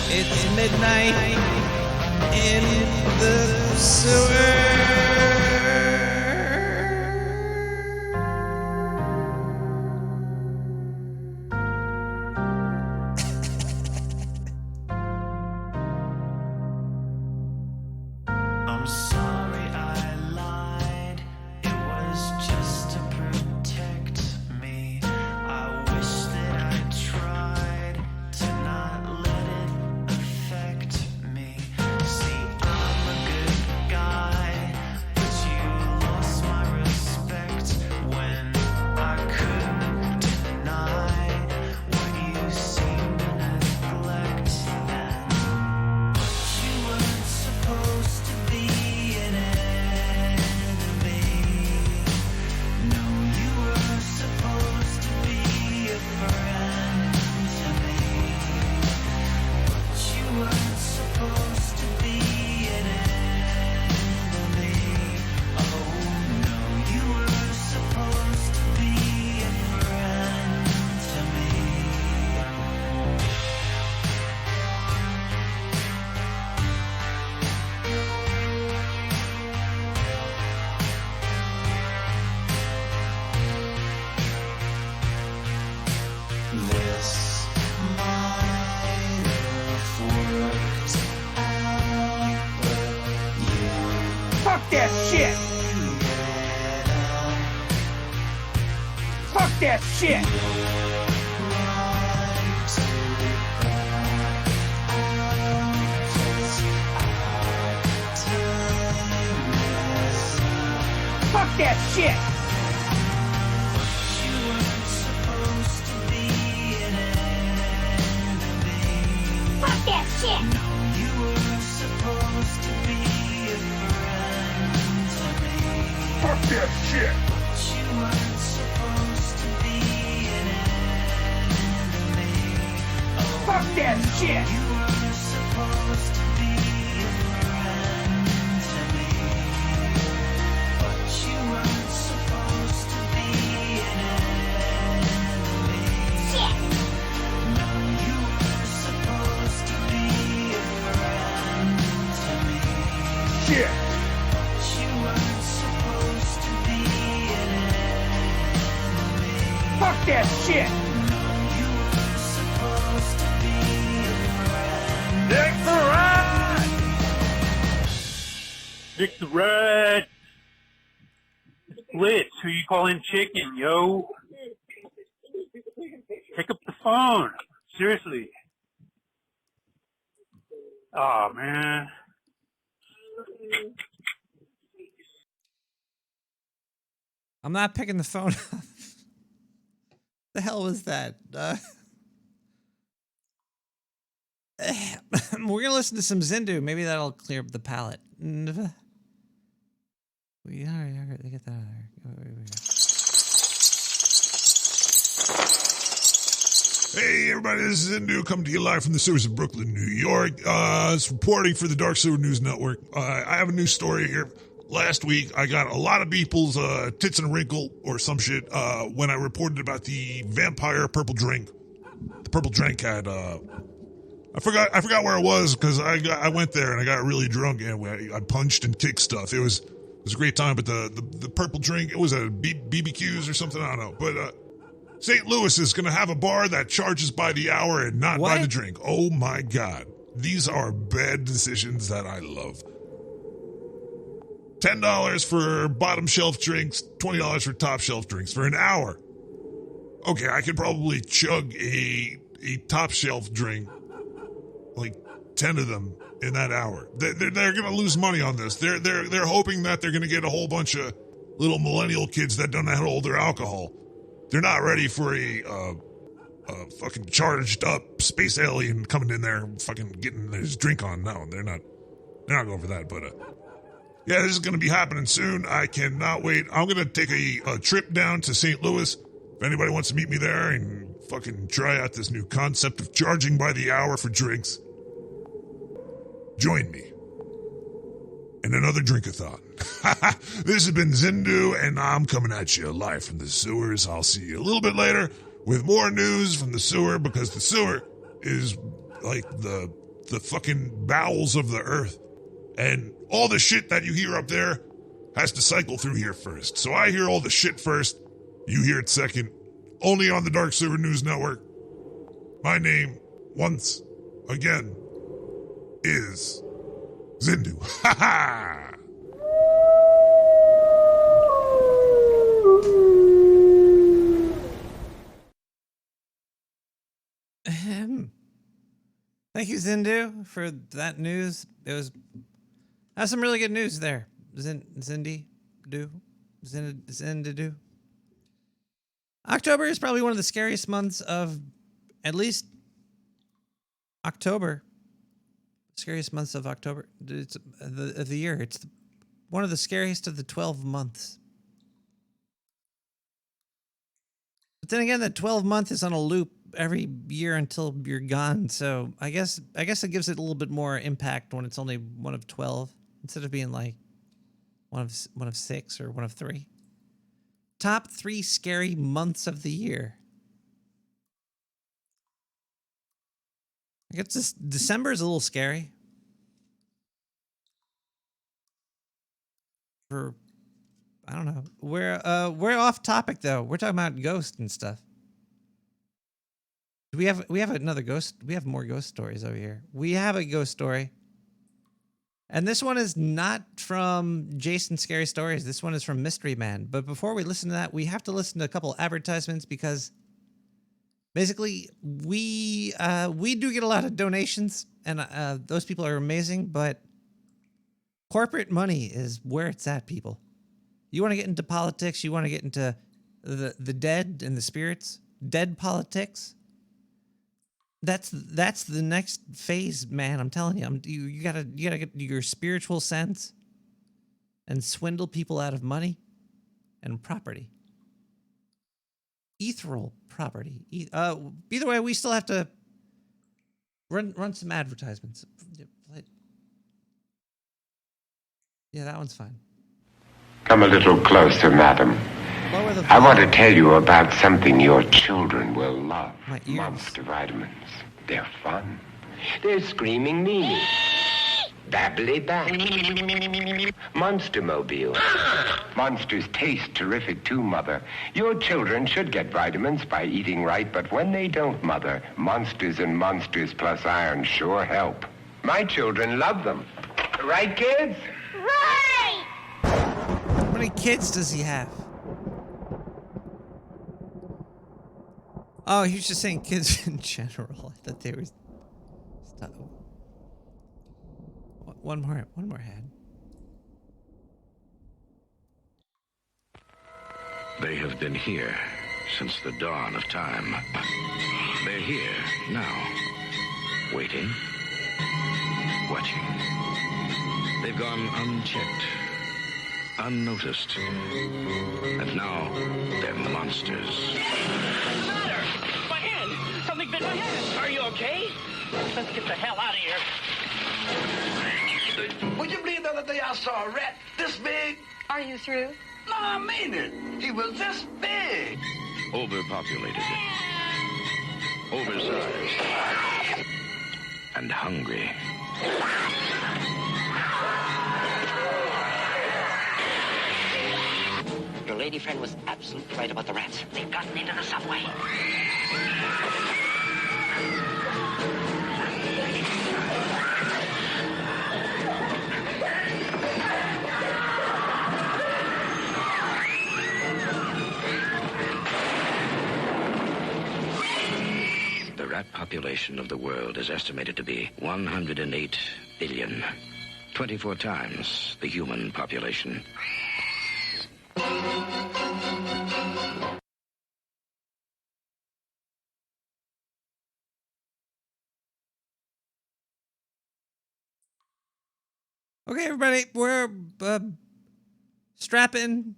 Speaker 1: It's midnight in the sewer.
Speaker 14: I'm sorry I lied. It was just to protect me. I wish that I tried to not let it affect me. See, I'm a good guy, but you lost my respect when I couldn't deny what you seemed to neglect then. But you weren't supposed to be an enemy. No, you were supposed to be a friend to me. But you weren't supposed to be an enemy. Oh no, you were supposed to be a friend to me. This might have worked out, but you
Speaker 7: Fuck that shit! Fuck that shit! Fuck that shit!
Speaker 14: You weren't supposed to be an enemy.
Speaker 4: Fuck that shit!
Speaker 14: No, you were supposed to be a friend to me.
Speaker 7: Fuck that shit!
Speaker 14: But you weren't supposed to be an enemy. Oh,
Speaker 7: Fuck that shit!
Speaker 14: you were supposed to be a friend to me. But you weren't supposed to be an enemy.
Speaker 4: Shit!
Speaker 14: No, you were supposed to be a friend to me.
Speaker 7: Shit!
Speaker 14: But you weren't supposed to be an enemy.
Speaker 7: Fuck that shit!
Speaker 14: No, you were supposed to be a friend.
Speaker 13: Nick the Rat! Nick the Rat! It's Blitz. Who you calling chicken, yo? Pick up the phone. Seriously. Aw, man.
Speaker 1: I'm not picking the phone up. The hell was that? We're gonna listen to some Zindu. Maybe that'll clear up the palate. We already get that out of there.
Speaker 5: Hey, everybody, this is Indu coming to you live from the sewers of Brooklyn, New York. It's reporting for the Dark Sewer News Network. I have a news story here. Last week, I got a lot of people's tits in a wrinkle or some shit when I reported about the vampire purple drink. The purple drink had, I forgot where it was because I went there and I got really drunk and I punched and kicked stuff. It was a great time, but the purple drink, it was a BBQs or something, I don't know. But St. Louis is going to have a bar that charges by the hour and not by the drink. Oh my God. These are bad decisions that I love. $10 for bottom shelf drinks, $20 for top shelf drinks for an hour. Okay, I could probably chug a top shelf drink, like 10 of them, in that hour. They're going to lose money on this. They're hoping that they're going to get a whole bunch of little millennial kids that don't know how to hold their alcohol. They're not ready for a fucking charged up space alien coming in there fucking getting his drink on. No, they're not going for that. But yeah, this is going to be happening soon. I cannot wait. I'm going to take a trip down to St. Louis. If anybody wants to meet me there and fucking try out this new concept of charging by the hour for drinks, join me in another drink-a-thon. This has been Zindu, and I'm coming at you live from the sewers. I'll see you a little bit later with more news from the sewer, because the sewer is like the fucking bowels of the earth. And all the shit that you hear up there has to cycle through here first. So I hear all the shit first, you hear it second, only on the Dark Sewer News Network. My name, once again, is Zindu. Ha ha!
Speaker 1: Thank you, Zindu, for that news. That's some really good news there. Zindu. October is probably one of the scariest months of, at least October. Scariest months of October. It's of the year. It's one of the scariest of the 12 months. But then again, that 12 month is on a loop every year until you're gone. So I guess it gives it a little bit more impact when it's only one of 12 instead of being like one of 6 or one of 3. Top 3 scary months of the year. I guess this December is a little scary. I don't know. We're off topic though. We're talking about ghosts and stuff. We have another ghost. We have more ghost stories over here. We have a ghost story. And this one is not from Jason's Scary Stories. This one is from Mystery Man. But before we listen to that, we have to listen to a couple advertisements because basically we do get a lot of donations and those people are amazing, but corporate money is where it's at, people. You want to get into politics, you want to get into the dead and the spirits, dead politics. That's the next phase, man. I'm telling you. You gotta get your spiritual sense and swindle people out of money and property. Ethereal property. Either way, we still have to run some advertisements. Yeah, that one's fine.
Speaker 15: Come a little closer, madam. I want to tell you about something your children will love. Monster vitamins. They're fun. They're screaming meanie. Babbly back. Monster Mobile. Monsters taste terrific too, Mother. Your children should get vitamins by eating right, but when they don't, Mother, Monsters and Monsters Plus Iron sure help. My children love them. Right, kids?
Speaker 4: Right!
Speaker 1: How many kids does he have? Oh, he was just saying kids in general. I thought they were... Stop. One more hand.
Speaker 8: They have been here since the dawn of time. They're here now, waiting, watching. They've gone unchecked, unnoticed, and now they're monsters.
Speaker 7: My hand! Something bit my hand! Are you okay? Let's get the hell out of here.
Speaker 16: Would you believe the other day I saw a rat this big?
Speaker 17: Are you through?
Speaker 16: No, I mean it. He was this big.
Speaker 8: Overpopulated, oversized, and hungry.
Speaker 18: Your lady friend was absolutely right about the rats. They've gotten into the subway.
Speaker 8: The rat population of the world is estimated to be 108 billion. 24 times the human population.
Speaker 1: Okay, everybody, we're strapping.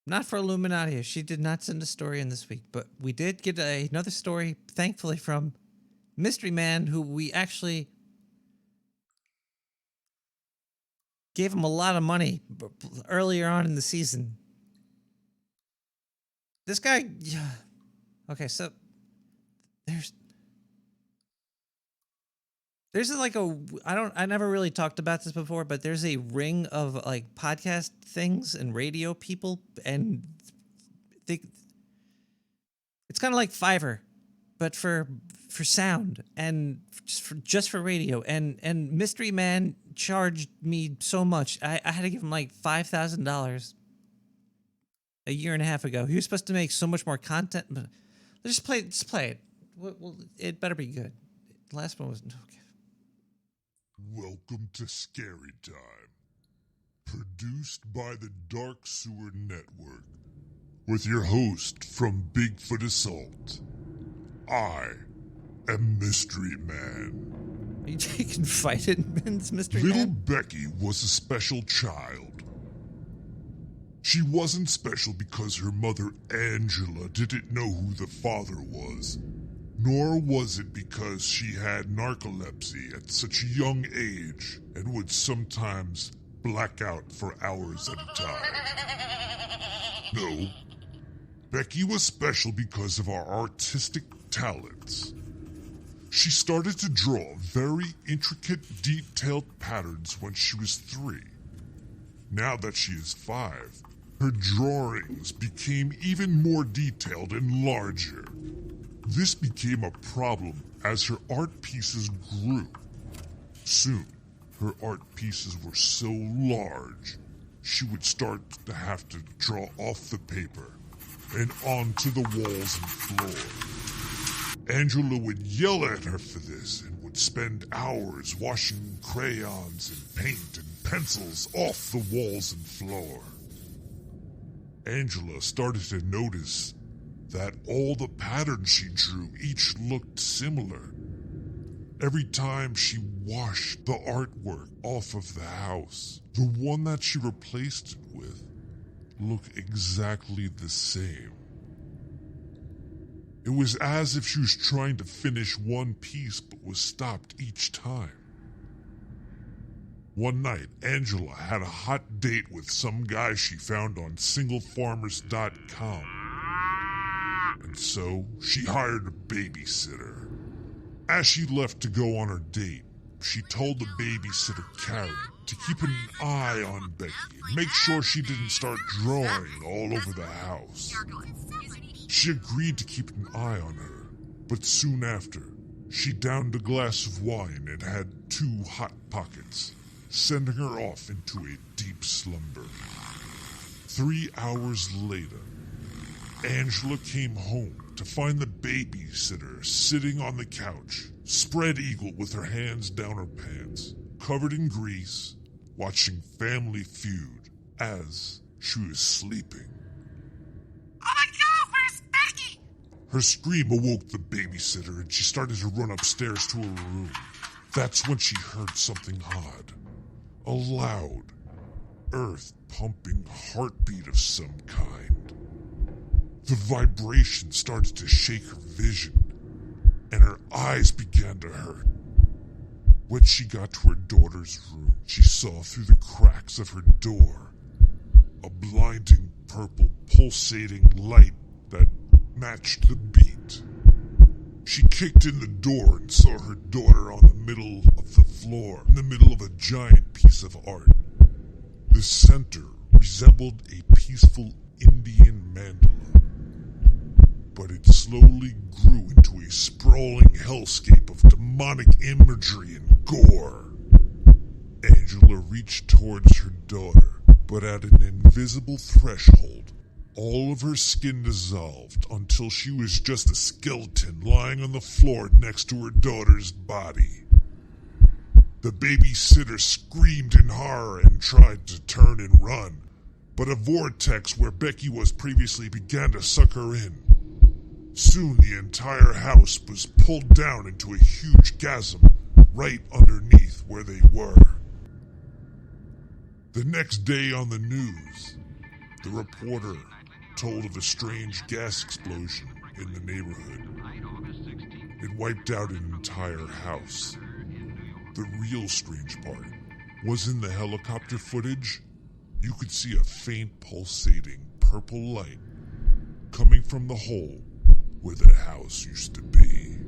Speaker 1: Not for Illuminati. She did not send a story in this week, but we did get another story, thankfully, from Mystery Man, who we actually gave him a lot of money earlier on in the season. This guy, yeah. Okay, so there's like I never really talked about this before, but there's a ring of like podcast things and radio people, and it's kind of like Fiverr, but for sound and just for radio. And Mystery Man charged me so much. I had to give him like $5,000 a year and a half ago. He was supposed to make so much more content, but just play it. Well, it better be good. The last one was okay.
Speaker 5: Welcome to Scary Time, produced by the Dark Sewer Network, with your host from Bigfoot Assault. I am Mystery Man.
Speaker 1: Are you taking vitamins, Mystery Man?
Speaker 5: Little Becky was a special child. She wasn't special because her mother, Angela, didn't know who the father was. Nor was it because she had narcolepsy at such a young age and would sometimes black out for hours at a time. No, Becky was special because of our artistic talents. She started to draw very intricate, detailed patterns when she was 3. Now that she is 5, her drawings became even more detailed and larger. This became a problem as her art pieces grew. Soon, her art pieces were so large, she would start to have to draw off the paper and onto the walls and floor. Angela would yell at her for this and would spend hours washing crayons and paint and pencils off the walls and floor. Angela started to notice that all the patterns she drew each looked similar. Every time she washed the artwork off of the house, the one that she replaced it with looked exactly the same. It was as if she was trying to finish one piece but was stopped each time. One night, Angela had a hot date with some guy she found on singlefarmers.com. And so, she hired a babysitter. As she left to go on her date, she told the babysitter, Karen, to keep an eye on Becky and make sure she didn't start drawing all over the house. She agreed to keep an eye on her, but soon after, she downed a glass of wine and had 2 hot pockets, sending her off into a deep slumber. 3 hours later, Angela came home to find the babysitter sitting on the couch, spread eagle with her hands down her pants, covered in grease, watching Family Feud as she was sleeping.
Speaker 14: Oh my God, where's Becky?
Speaker 5: Her scream awoke the babysitter and she started to run upstairs to her room. That's when she heard something odd. A loud, earth-pumping heartbeat of some kind. The vibration started to shake her vision, and her eyes began to hurt. When she got to her daughter's room, she saw through the cracks of her door a blinding purple pulsating light that matched the beat. She kicked in the door and saw her daughter on the middle of the floor, in the middle of a giant piece of art. The center resembled a peaceful Indian mandala, but it slowly grew into a sprawling hellscape of demonic imagery and gore. Angela reached towards her daughter, but at an invisible threshold, all of her skin dissolved until she was just a skeleton lying on the floor next to her daughter's body. The babysitter screamed in horror and tried to turn and run, but a vortex where Becky was previously began to suck her in. Soon the entire house was pulled down into a huge chasm right underneath where they were. The next day on the news, the reporter told of a strange gas explosion in the neighborhood. It wiped out an entire house. The real strange part was in the helicopter footage, you could see a faint pulsating purple light coming from the hole where the house used to be.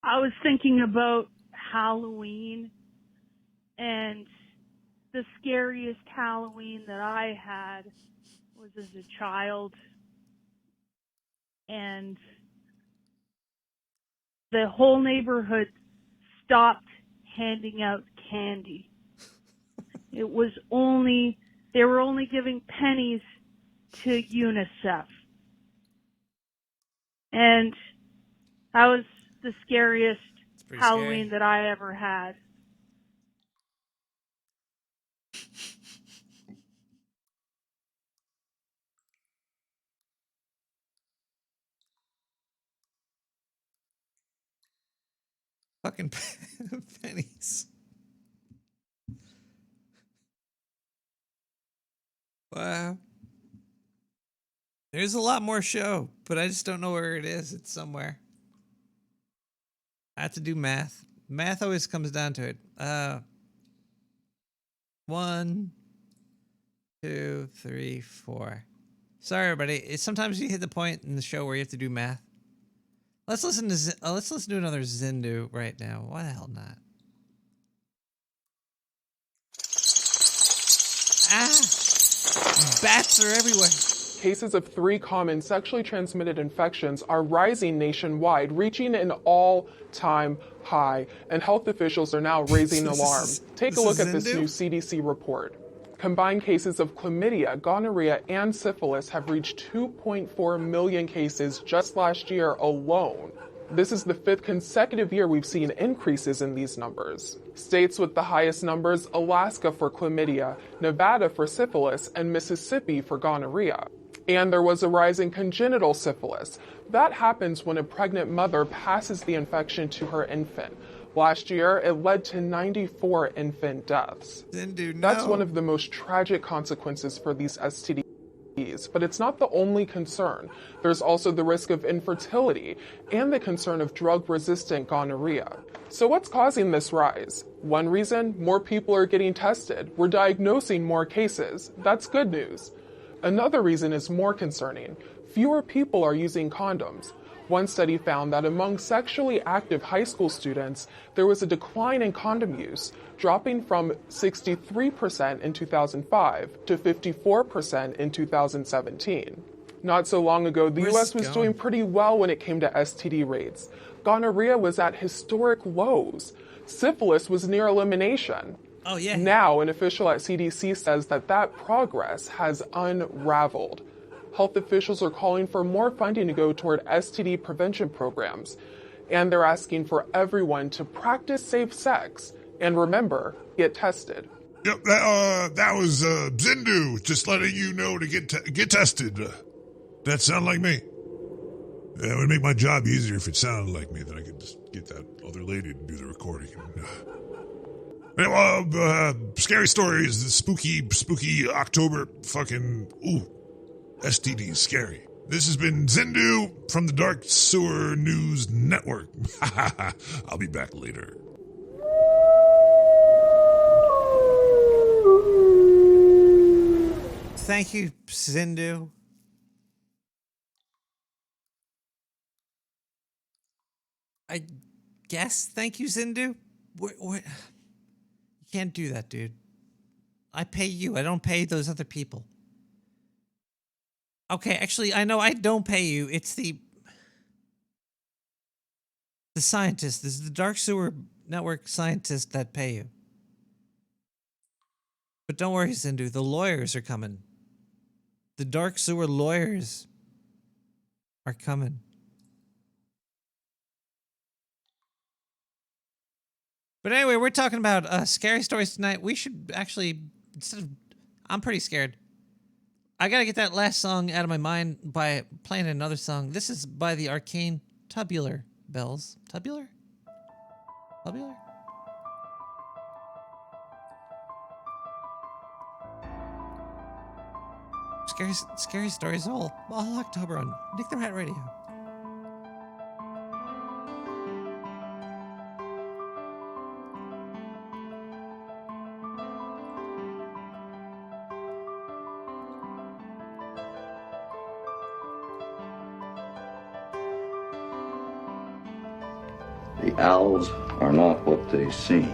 Speaker 17: I was thinking about Halloween, and the scariest Halloween that I had was as a child, and the whole neighborhood stopped handing out candy. They were only giving pennies to UNICEF. And that was the scariest Halloween that I ever had.
Speaker 1: Fucking pennies. Wow. There's a lot more show, but I just don't know where it is. It's somewhere. I have to do math. Math always comes down to it. 1, 2, 3, 4. Sorry, everybody. Sometimes you hit the point in the show where you have to do math. Let's listen to another Zindu right now. Why the hell not? Bats are everywhere.
Speaker 19: Cases of 3 common sexually transmitted infections are rising nationwide, reaching an all-time high, and health officials are now raising alarm. Take a look at this new CDC report. Combined cases of chlamydia, gonorrhea, and syphilis have reached 2.4 million cases just last year alone. This is the 5th consecutive year we've seen increases in these numbers. States with the highest numbers: Alaska for chlamydia, Nevada for syphilis, and Mississippi for gonorrhea. And there was a rise in congenital syphilis. That happens when a pregnant mother passes the infection to her infant. Last year, it led to 94 infant deaths. That's one of the most tragic consequences for these STDs. But it's not the only concern. There's also the risk of infertility and the concern of drug-resistant gonorrhea. So what's causing this rise? One reason: more people are getting tested. We're diagnosing more cases. That's good news. Another reason is more concerning. Fewer people are using condoms. One study found that among sexually active high school students, there was a decline in condom use, dropping from 63% in 2005 to 54% in 2017. Not so long ago, the US was doing pretty well when it came to STD rates. Gonorrhea was at historic lows. Syphilis was near elimination.
Speaker 1: Oh, yeah.
Speaker 19: Now, an official at CDC says that progress has unraveled. Health officials are calling for more funding to go toward STD prevention programs. And they're asking for everyone to practice safe sex. And remember, get tested.
Speaker 5: Yep, that was Zindu just letting you know to get tested. That sound like me? It would make my job easier if it sounded like me. Then I could just get that other lady to do the recording. Scary stories, the spooky October fucking, STD is scary. This has been Zindu from the Dark Sewer News Network. I'll be back later.
Speaker 1: Thank you, Zindu. I guess thank you, Zindu. You can't do that, dude. I pay you. I don't pay those other people. Okay, actually, I know I don't pay you. It's the scientists. This is the Dark Sewer Network scientists that pay you. But don't worry, Zindu. The lawyers are coming. The Dark Sewer lawyers are coming. But anyway, we're talking about scary stories tonight. We should actually, instead of, I'm pretty scared. I gotta get that last song out of my mind by playing another song. This is by the Arcane Tubular Bells. Tubular? Tubular? Scary stories all October on Nick the Rat Radio.
Speaker 20: The owls are not what they seem.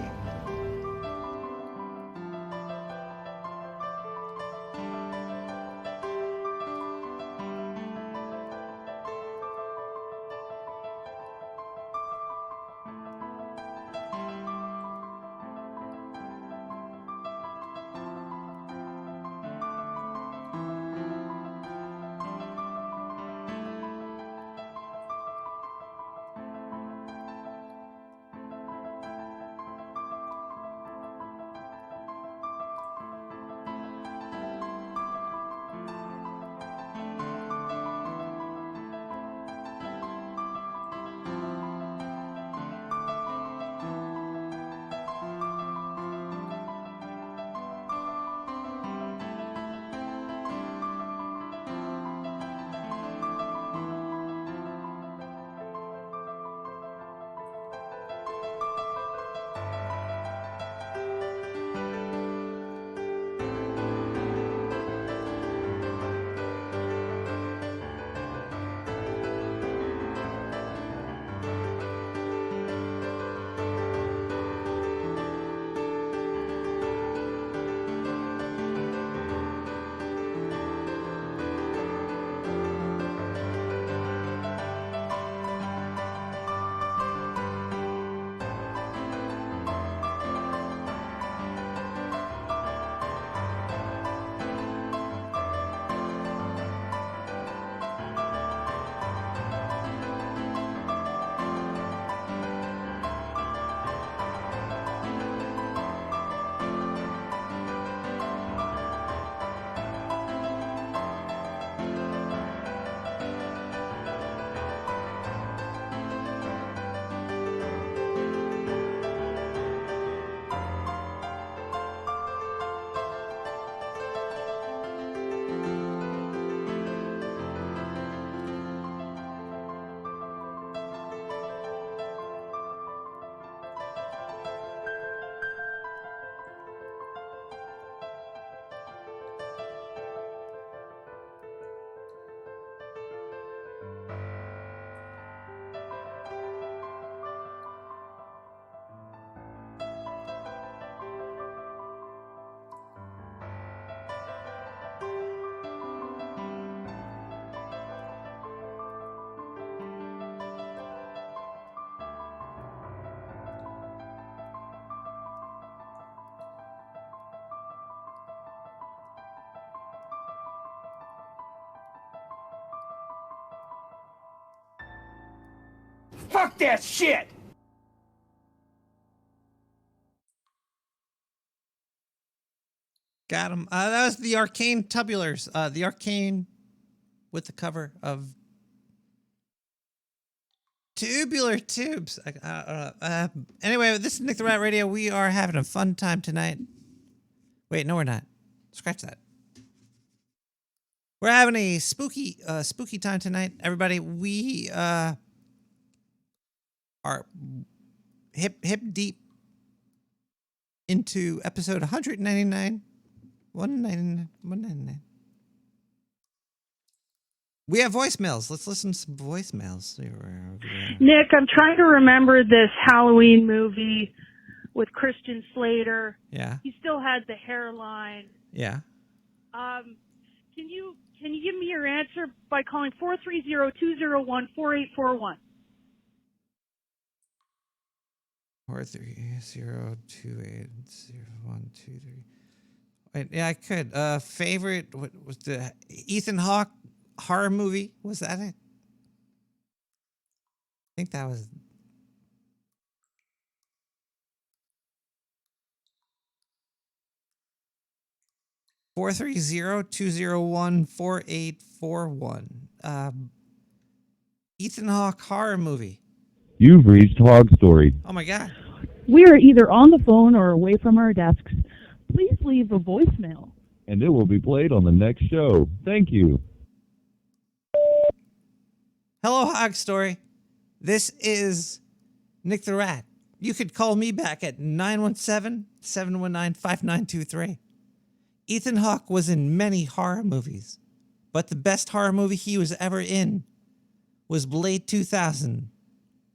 Speaker 7: Fuck that shit!
Speaker 1: Got him. That was the Arcane Tubulars. The Arcane with the cover of Tubular Tubes. Anyway, this is Nick the Rat Radio. We are having a fun time tonight. Wait, no, we're not. Scratch that. We're having a spooky time tonight, everybody. We are hip deep into episode 199. 199. We have voicemails. Let's listen to some voicemails.
Speaker 17: Nick, I'm trying to remember this Halloween movie with Christian Slater.
Speaker 1: Yeah.
Speaker 17: He still had the hairline.
Speaker 1: Yeah.
Speaker 17: Can you give me your answer by calling 430-201-4841?
Speaker 1: 430-280-123. Yeah, I could. Favorite, what was the Ethan Hawke horror movie? Was that it? I think that was. Four 430-201-4841. Ethan Hawke horror movie.
Speaker 21: You've reached Hog Story.
Speaker 1: Oh my God.
Speaker 22: We are either on the phone or away from our desks. Please leave a voicemail.
Speaker 21: And it will be played on the next show. Thank you.
Speaker 1: Hello, Hog Story. This is Nick the Rat. You could call me back at 917-719-5923. Ethan Hawke was in many horror movies, but the best horror movie he was ever in was Blade 2000,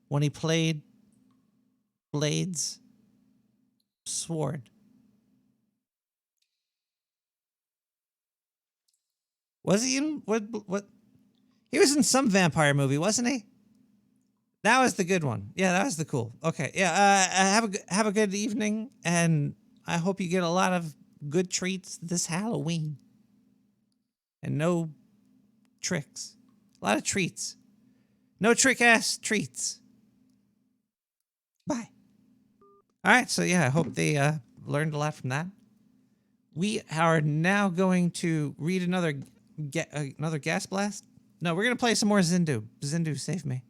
Speaker 1: when he played Blade's sword. Was he in what? He was in some vampire movie, wasn't he? That was the good one. Yeah, that was the cool. Okay, yeah. Have a good evening, and I hope you get a lot of good treats this Halloween, and no tricks. A lot of treats. No trick-ass treats. Bye. All right, so yeah, I hope they learned a lot from that. We are now going to read another gas blast. No, we're going to play some more Zindu. Zindu, save me.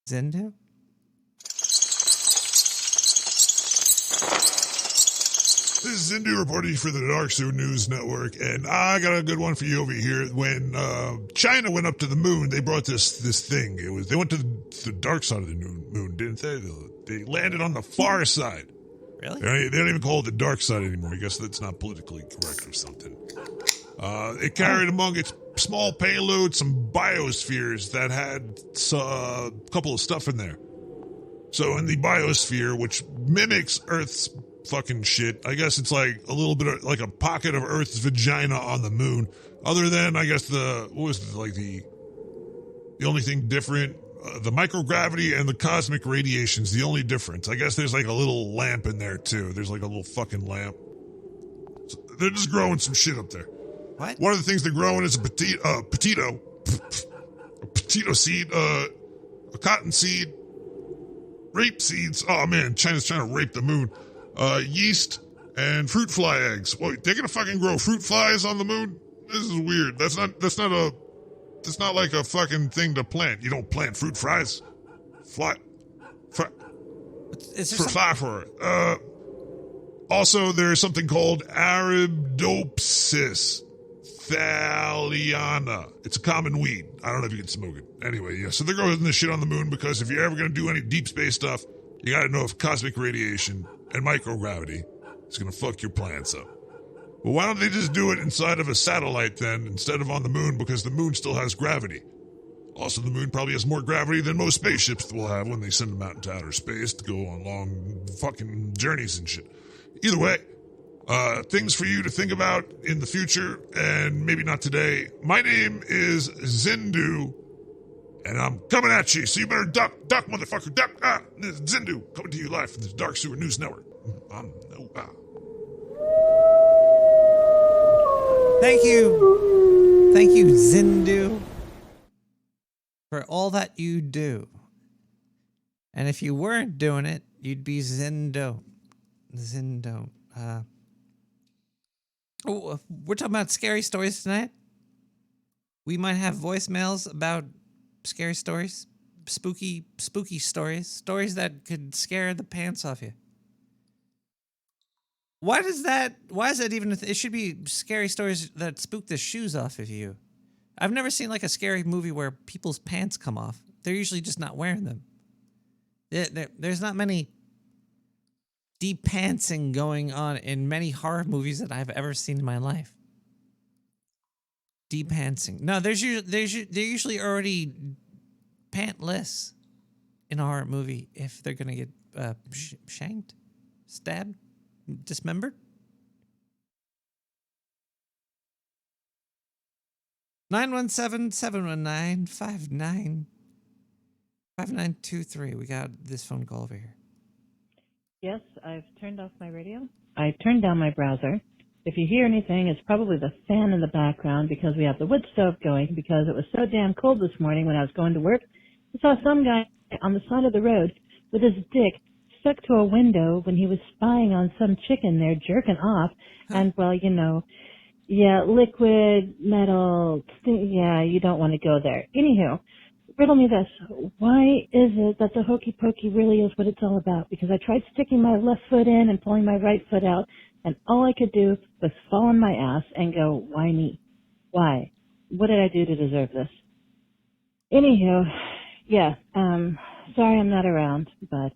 Speaker 1: Zindu?
Speaker 5: This is Zindu reporting for the Dark Sewer News Network, and I got a good one for you over here. When China went up to the moon, they brought this thing. They went to the dark side of the moon, didn't they? They landed on the far side.
Speaker 1: Really?
Speaker 5: They don't even call it the dark side anymore. I guess that's not politically correct or something. It carried among its small payload some biospheres that had a couple of stuff in there. So in the biosphere, which mimics Earth's fucking shit, I guess it's like a little bit of, like a pocket of Earth's vagina on the moon. Other than, I guess, the only thing different, the microgravity and the cosmic radiation's the only difference. I guess there's like a little lamp in there too. There's like a little fucking lamp. So they're just growing some shit up there.
Speaker 1: What?
Speaker 5: One of the things they're growing is a potato seed, a cotton seed, rape seeds. Oh man, China's trying to rape the moon. Yeast and fruit fly eggs. Wait, they're gonna fucking grow fruit flies on the moon? This is weird. That's not like a fucking thing to plant. You don't plant fruit flies. Fly for it. Also, there's something called Arabidopsis thaliana. It's a common weed. I don't know if you can smoke it. Anyway, yeah. So they're growing this shit on the moon because if you're ever gonna do any deep space stuff, you gotta know if cosmic radiation and microgravity is gonna fuck your plants up. Well, why don't they just do it inside of a satellite then, instead of on the moon, because the moon still has gravity. Also, the moon probably has more gravity than most spaceships will have when they send them out into outer space to go on long fucking journeys and shit. Either way, things for you to think about in the future, and maybe not today. My name is Zindu, and I'm coming at you, so you better duck, motherfucker, duck. This is Zindu, coming to you live from the Dark Sewer News Network.
Speaker 1: Thank you, Zindu, for all that you do. And if you weren't doing it, you'd be Zindo. We're talking about scary stories tonight. We might have voicemails about scary stories, spooky stories that could scare the pants off you. Why is that even it should be scary stories that spook the shoes off of you? I've never seen like a scary movie where people's pants come off. They're usually just not wearing them. There's not many deep pantsing going on in many horror movies that I've ever seen in my life. Deep pantsing. No, they're usually already pantless. in a horror movie if they're gonna get shanked, stabbed, dismembered? 917-719-5923. We got this phone call over here.
Speaker 2: Yes, I've turned off my radio. I turned down my browser. If you hear anything, it's probably the fan in the background because we have the wood stove going because it was so damn cold this morning when I was going to work. I saw some guy on the side of the road with his dick stuck to a window when he was spying on some chicken there jerking off. And, well, you know, yeah, liquid, metal, yeah, you don't want to go there. Anywho, riddle me this. Why is it that the hokey pokey really is what it's all about? Because I tried sticking my left foot in and pulling my right foot out, and all I could do was fall on my ass and go, why me? Why? What did I do to deserve this? Anywho, yeah, sorry I'm not around, but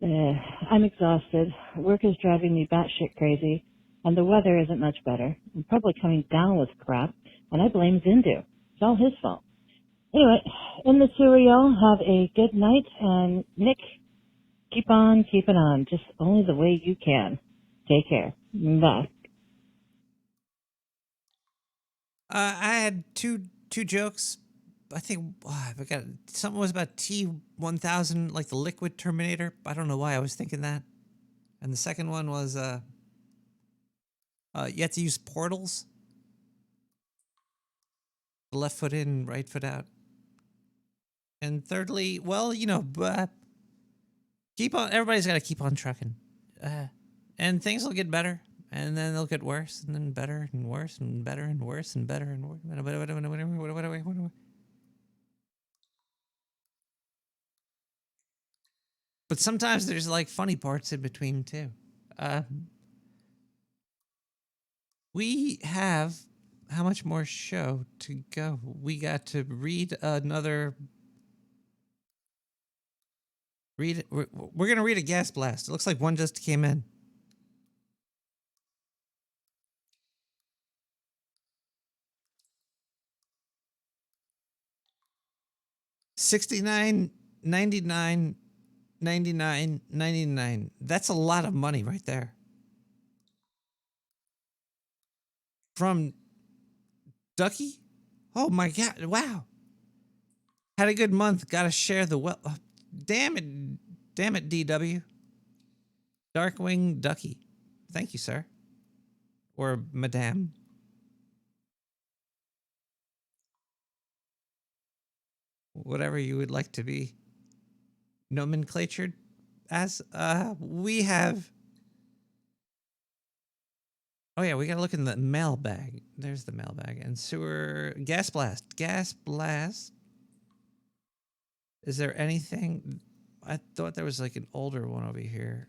Speaker 2: I'm exhausted. Work is driving me batshit crazy, and the weather isn't much better. I'm probably coming down with crap, and I blame Zindu. It's all his fault. Anyway, in the sewer, y'all, have a good night, and Nick, keep on keeping on, just only the way you can. Take care. Bye.
Speaker 1: I had two jokes. I think I got something was about T-1000, like the liquid Terminator. I don't know why I was thinking that. And the second one was you have to use portals. Left foot in, right foot out. And thirdly, well, you know, keep on. Everybody's got to keep on trucking, and things will get better, and then they'll get worse, and then better and worse, and better and worse, and better and worse. But sometimes there's like funny parts in between too. We have how much more show to go? We got to read another. We're going to read a gas blast. It looks like one just came in. $69, $99, $99, $99. That's a lot of money right there. From Ducky? Oh my God. Wow. Had a good month. Got to share the well. Damn it, DW. Darkwing Ducky. Thank you, sir. Or Madame. Whatever you would like to be nomenclatured as. We have. Oh yeah, we gotta look in the mailbag. There's the mailbag. And sewer gas blast. Gas blast. Is there anything? I thought there was like an older one over here.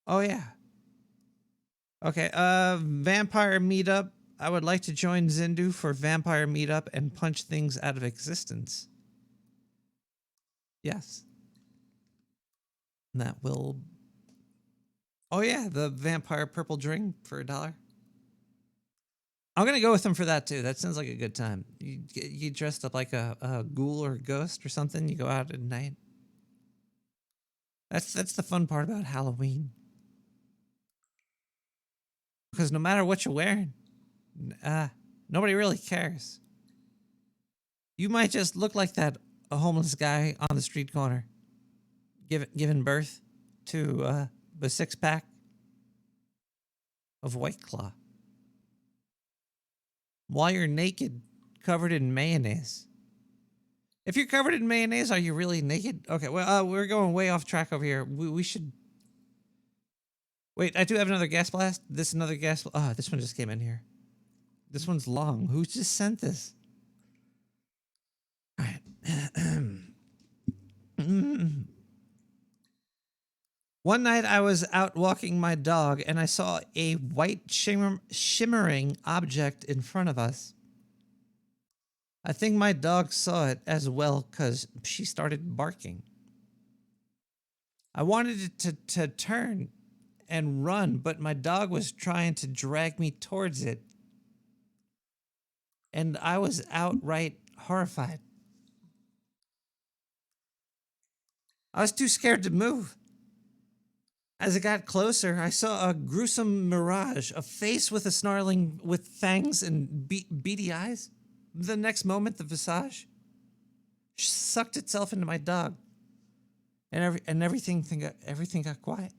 Speaker 1: Oh yeah. Okay, vampire meetup. I would like to join Zindu for vampire meetup and punch things out of existence. Yes. That will. Oh yeah, the vampire purple drink for $1. I'm gonna go with them for that too. That sounds like a good time. You dressed up like a ghoul or a ghost or something. You go out at night. That's the fun part about Halloween. Because no matter what you're wearing, nobody really cares. You might just look like a homeless guy on the street corner, giving birth to the 6-pack of White Claw. While you're naked, covered in mayonnaise. If you're covered in mayonnaise, are you really naked? Okay, well, we're going way off track over here. We should... Wait, I do have another gas blast. This another gas... this one just came in here. This one's long. Who just sent this? All right. One night I was out walking my dog and I saw a white shimmering object in front of us. I think my dog saw it as well because she started barking. I wanted it to turn and run, but my dog was trying to drag me towards it. and I was outright horrified. I was too scared to move. As it got closer, I saw a gruesome mirage, a face with with fangs and beady eyes. The next moment, the visage sucked itself into my dog, and everything got quiet.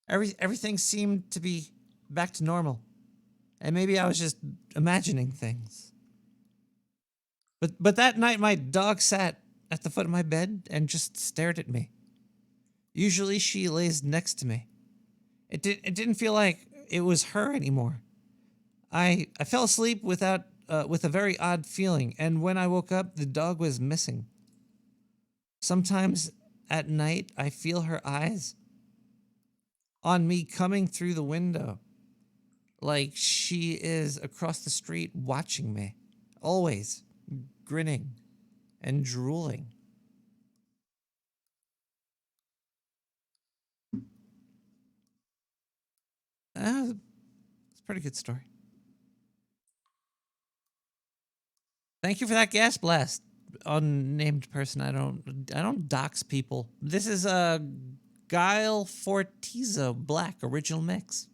Speaker 1: Everything seemed to be back to normal, and maybe I was just imagining things. But that night, my dog sat at the foot of my bed and just stared at me. Usually she lays next to me. It didn't feel like it was her anymore. I fell asleep with a very odd feeling, and when I woke up, the dog was missing. Sometimes at night, I feel her eyes on me coming through the window, like she is across the street watching me, always grinning and drooling. It's a pretty good story. Thank you for that gas blast, unnamed person. I don't dox people. This is a Guile Fortizo Black original mix.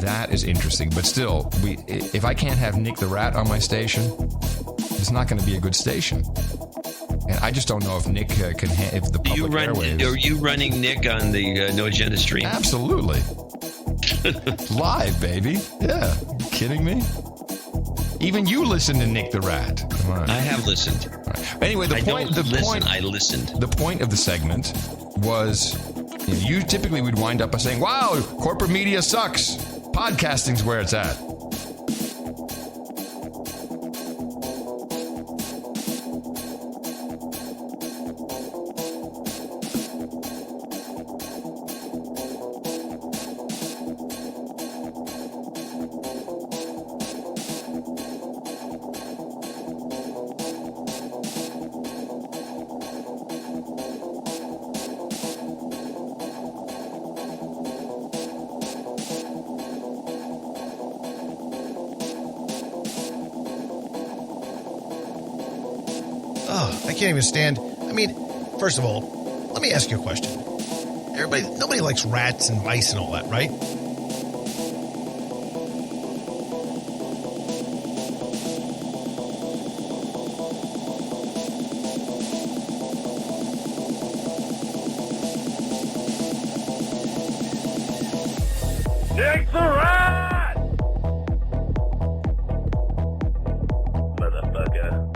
Speaker 3: That is interesting. But still, if I can't have Nick the Rat on my station, it's not going to be a good station. And I just don't know if Nick can, if the public airwaves.
Speaker 6: Are you running Nick on the No Agenda stream?
Speaker 3: Absolutely. Live, baby. Yeah. You kidding me? Even you listen to Nick the Rat. Come on.
Speaker 6: I have listened.
Speaker 3: Right. Anyway, I listened. The point of the segment was, you typically would wind up by saying, "Wow, corporate media sucks. Podcasting's where it's at."
Speaker 23: I can't even stand. I mean, first of all, let me ask you a question. Nobody likes rats and mice and all that, right?
Speaker 16: Nick the Rat! Motherfucker.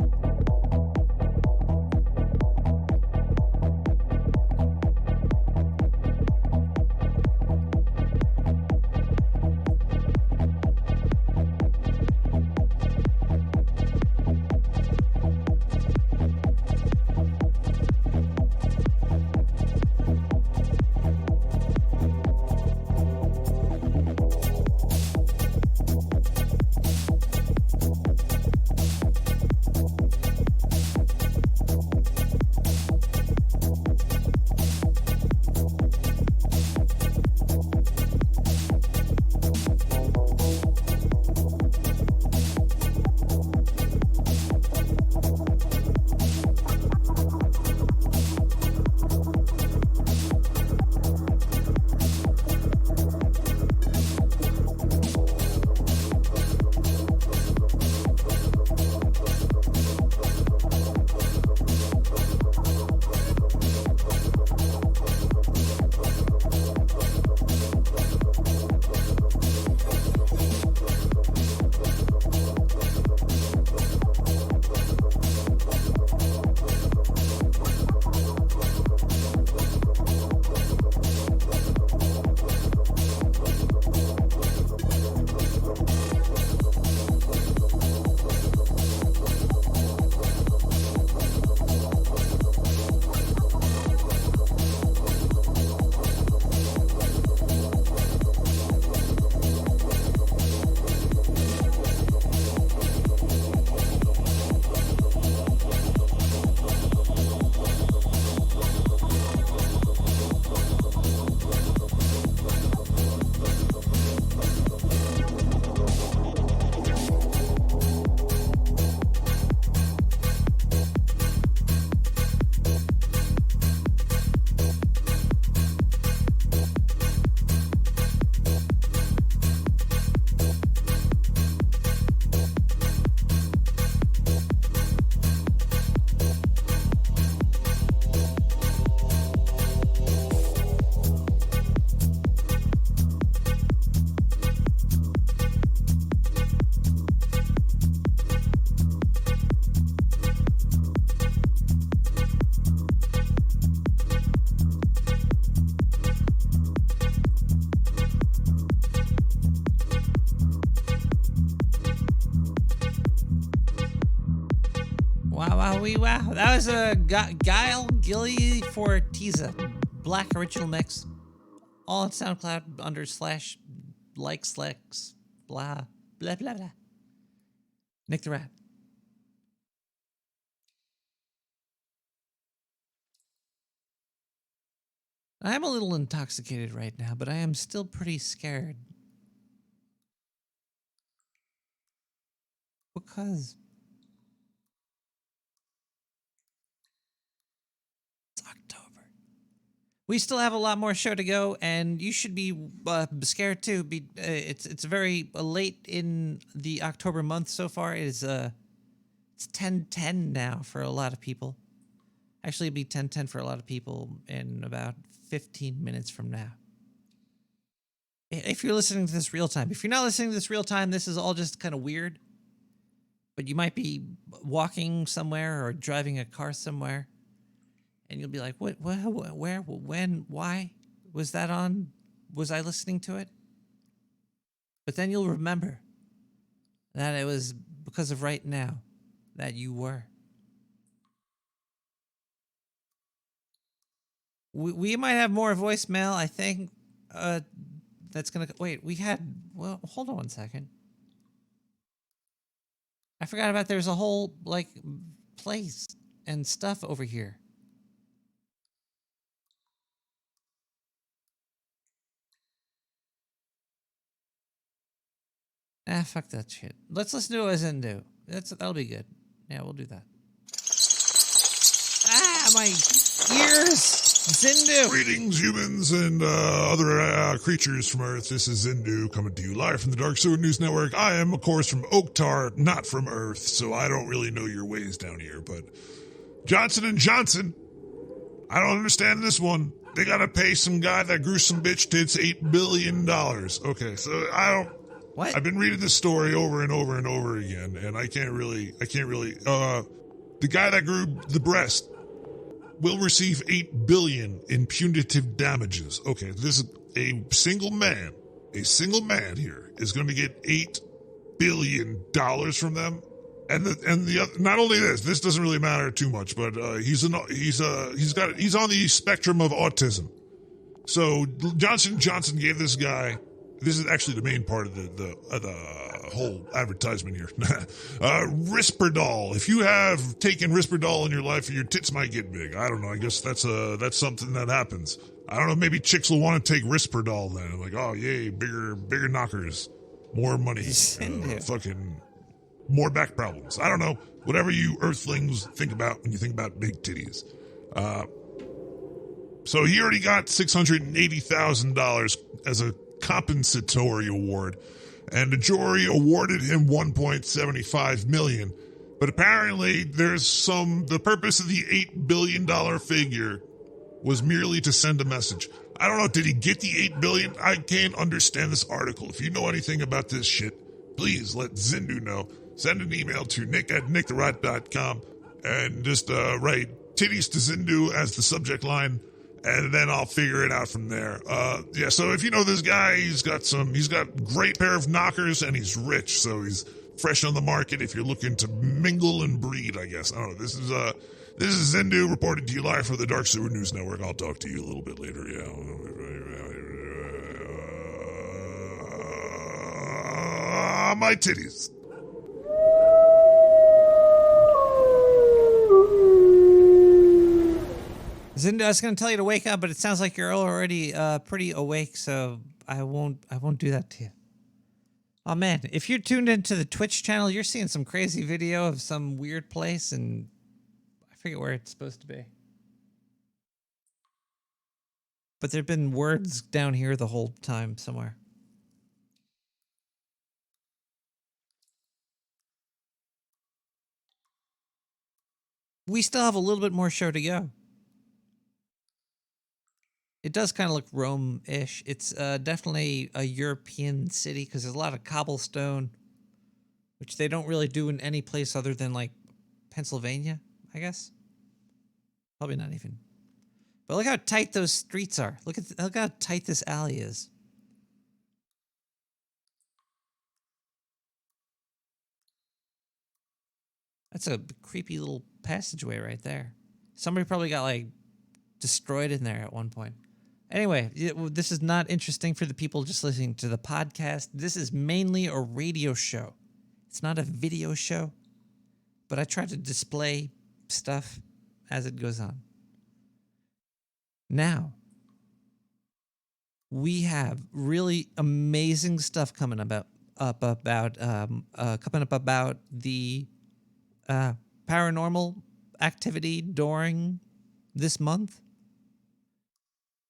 Speaker 1: Wow. That was a Guile Gilly for Tiza Black Original Mix. All on SoundCloud under /likes blah blah blah blah. Nick the Rat. I am a little intoxicated right now, but I am still pretty scared. Because it's October. We still have a lot more show to go, and you should be scared too. It's very late in the October month so far. It's 10:10 now for a lot of people. Actually, it'll be 10:10 for a lot of people in about 15 minutes from now. If you're listening to this real time. If you're not listening to this real time, this is all just kind of weird. But you might be walking somewhere or driving a car somewhere, and you'll be like, what, where, when, why was that on? Was I listening to it? But then you'll remember that it was because of right now that you were. We might have more voicemail, I think. That's gonna wait. Well, hold on 1 second. I forgot about there's a whole like place and stuff over here. Fuck that shit. Let's listen to a Zindu. That'll be good. Yeah, we'll do that. My ears! Zindu!
Speaker 5: Greetings, humans and other creatures from Earth. This is Zindu coming to you live from the Dark Sewer News Network. I am, of course, from Oaktar, not from Earth, so I don't really know your ways down here. But Johnson & Johnson, I don't understand this one. They gotta pay some guy that grew some bitch tits $8 billion. Okay, so I don't...
Speaker 1: What?
Speaker 5: I've been reading this story over and over and over again, and I can't really, the guy that grew the breast will receive $8 billion in punitive damages. Okay, this is a single man here is going to get $8 billion from them. And the other, not only this doesn't really matter too much, but he's on the spectrum of autism. So Johnson & Johnson gave this guy, this is actually the main part of the whole advertisement here. Risperdal. If you have taken Risperdal in your life, your tits might get big. I don't know. I guess that's something that happens. I don't know. Maybe chicks will want to take Risperdal then. Like, oh yay, bigger knockers, more money, fucking more back problems. I don't know. Whatever you Earthlings think about when you think about big titties. So he already got $680,000 as a compensatory award, and the jury awarded him $1.75 million. But apparently the purpose of the $8 billion figure was merely to send a message. I don't know, did he get the $8 billion? I can't understand this article. If you know anything about this shit, please let Zindu know. Send an email to nick@nicktherot.com and just write titties to Zindu as the subject line, and then I'll figure it out from there. So if you know this guy, he's got great pair of knockers, and he's rich, so he's fresh on the market if you're looking to mingle and breed, I guess. I don't know. This is Zindu reported to you live for the Dark Sewer News Network. I'll talk to you a little bit later, my titties.
Speaker 1: Zindu, I was going to tell you to wake up, but it sounds like you're already pretty awake, so I won't do that to you. Oh man, if you're tuned into the Twitch channel, you're seeing some crazy video of some weird place, and I forget where it's supposed to be. But there've been words down here the whole time somewhere. We still have a little bit more show to go. It does kind of look Rome-ish. It's definitely a European city because there's a lot of cobblestone, which they don't really do in any place other than like Pennsylvania, I guess. Probably not even. But look how tight those streets are. Look how tight this alley is. That's a creepy little passageway right there. Somebody probably got like destroyed in there at one point. Anyway, this is not interesting for the people just listening to the podcast. This is mainly a radio show. It's not a video show, but I try to display stuff as it goes on. Now, we have really amazing stuff coming up about the paranormal activity during this month.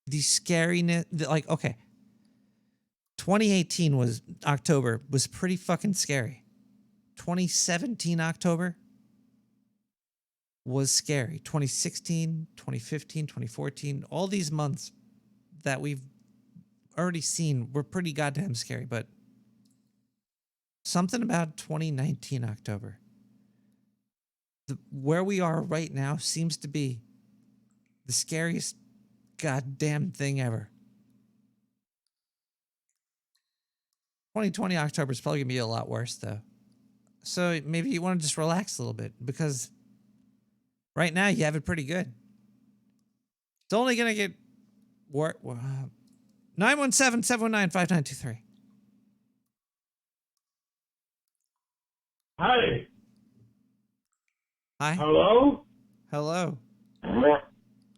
Speaker 1: the scariness, like, okay, 2018 October was pretty fucking scary. 2017 October was scary. 2016, 2015, 2014, all these months that we've already seen were pretty goddamn scary, but something about 2019 October, where we are right now, seems to be the scariest goddamn thing ever. 2020 October is probably going to be a lot worse, though. So maybe you want to just relax a little bit, because right now you have it pretty good. It's only going to get worse. 917-719-5923.
Speaker 16: Hi.
Speaker 1: Hi.
Speaker 16: Hello?
Speaker 1: Hello.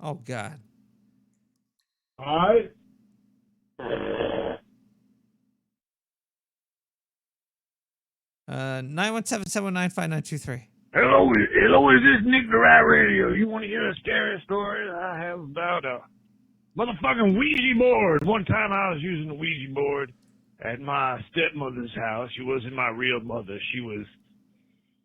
Speaker 1: Oh, God.
Speaker 16: Hi.
Speaker 1: 917-719-5923.
Speaker 16: Hello, is this Nick the Rat Radio? You want to hear a scary story I have about a motherfucking Ouija board? One time I was using the Ouija board at my stepmother's house. She wasn't my real mother. She was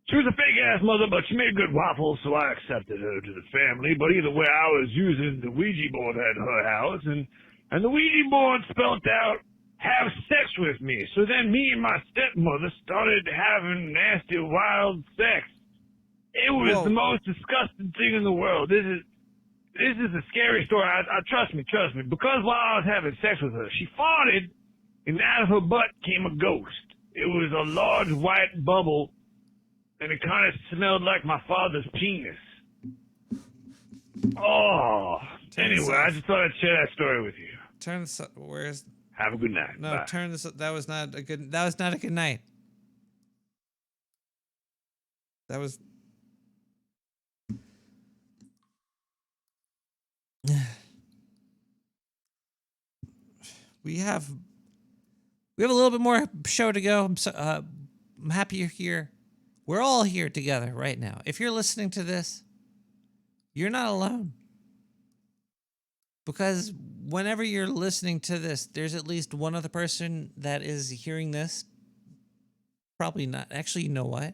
Speaker 16: a fake-ass mother, but she made good waffles, so I accepted her to the family. But either way, I was using the Ouija board at her house, and the Ouija board spelled out, have sex with me. So then me and my stepmother started having nasty, wild sex. It was the most disgusting thing in the world. This is a scary story. I trust me. Because while I was having sex with her, she farted, and out of her butt came a ghost. It was a large white bubble, and it kind of smelled like my father's penis. Oh. Anyway, I just thought I'd share that story with you.
Speaker 1: Turn this up. Where's...
Speaker 16: Have a good night.
Speaker 1: No,
Speaker 16: Bye.
Speaker 1: turn this up. That was not a good night. That was... We have a little bit more show to go. I'm happy you're here. We're all here together right now. If you're listening to this, you're not alone. Because whenever you're listening to this, there's at least one other person that is hearing this. Probably not. Actually, you know what?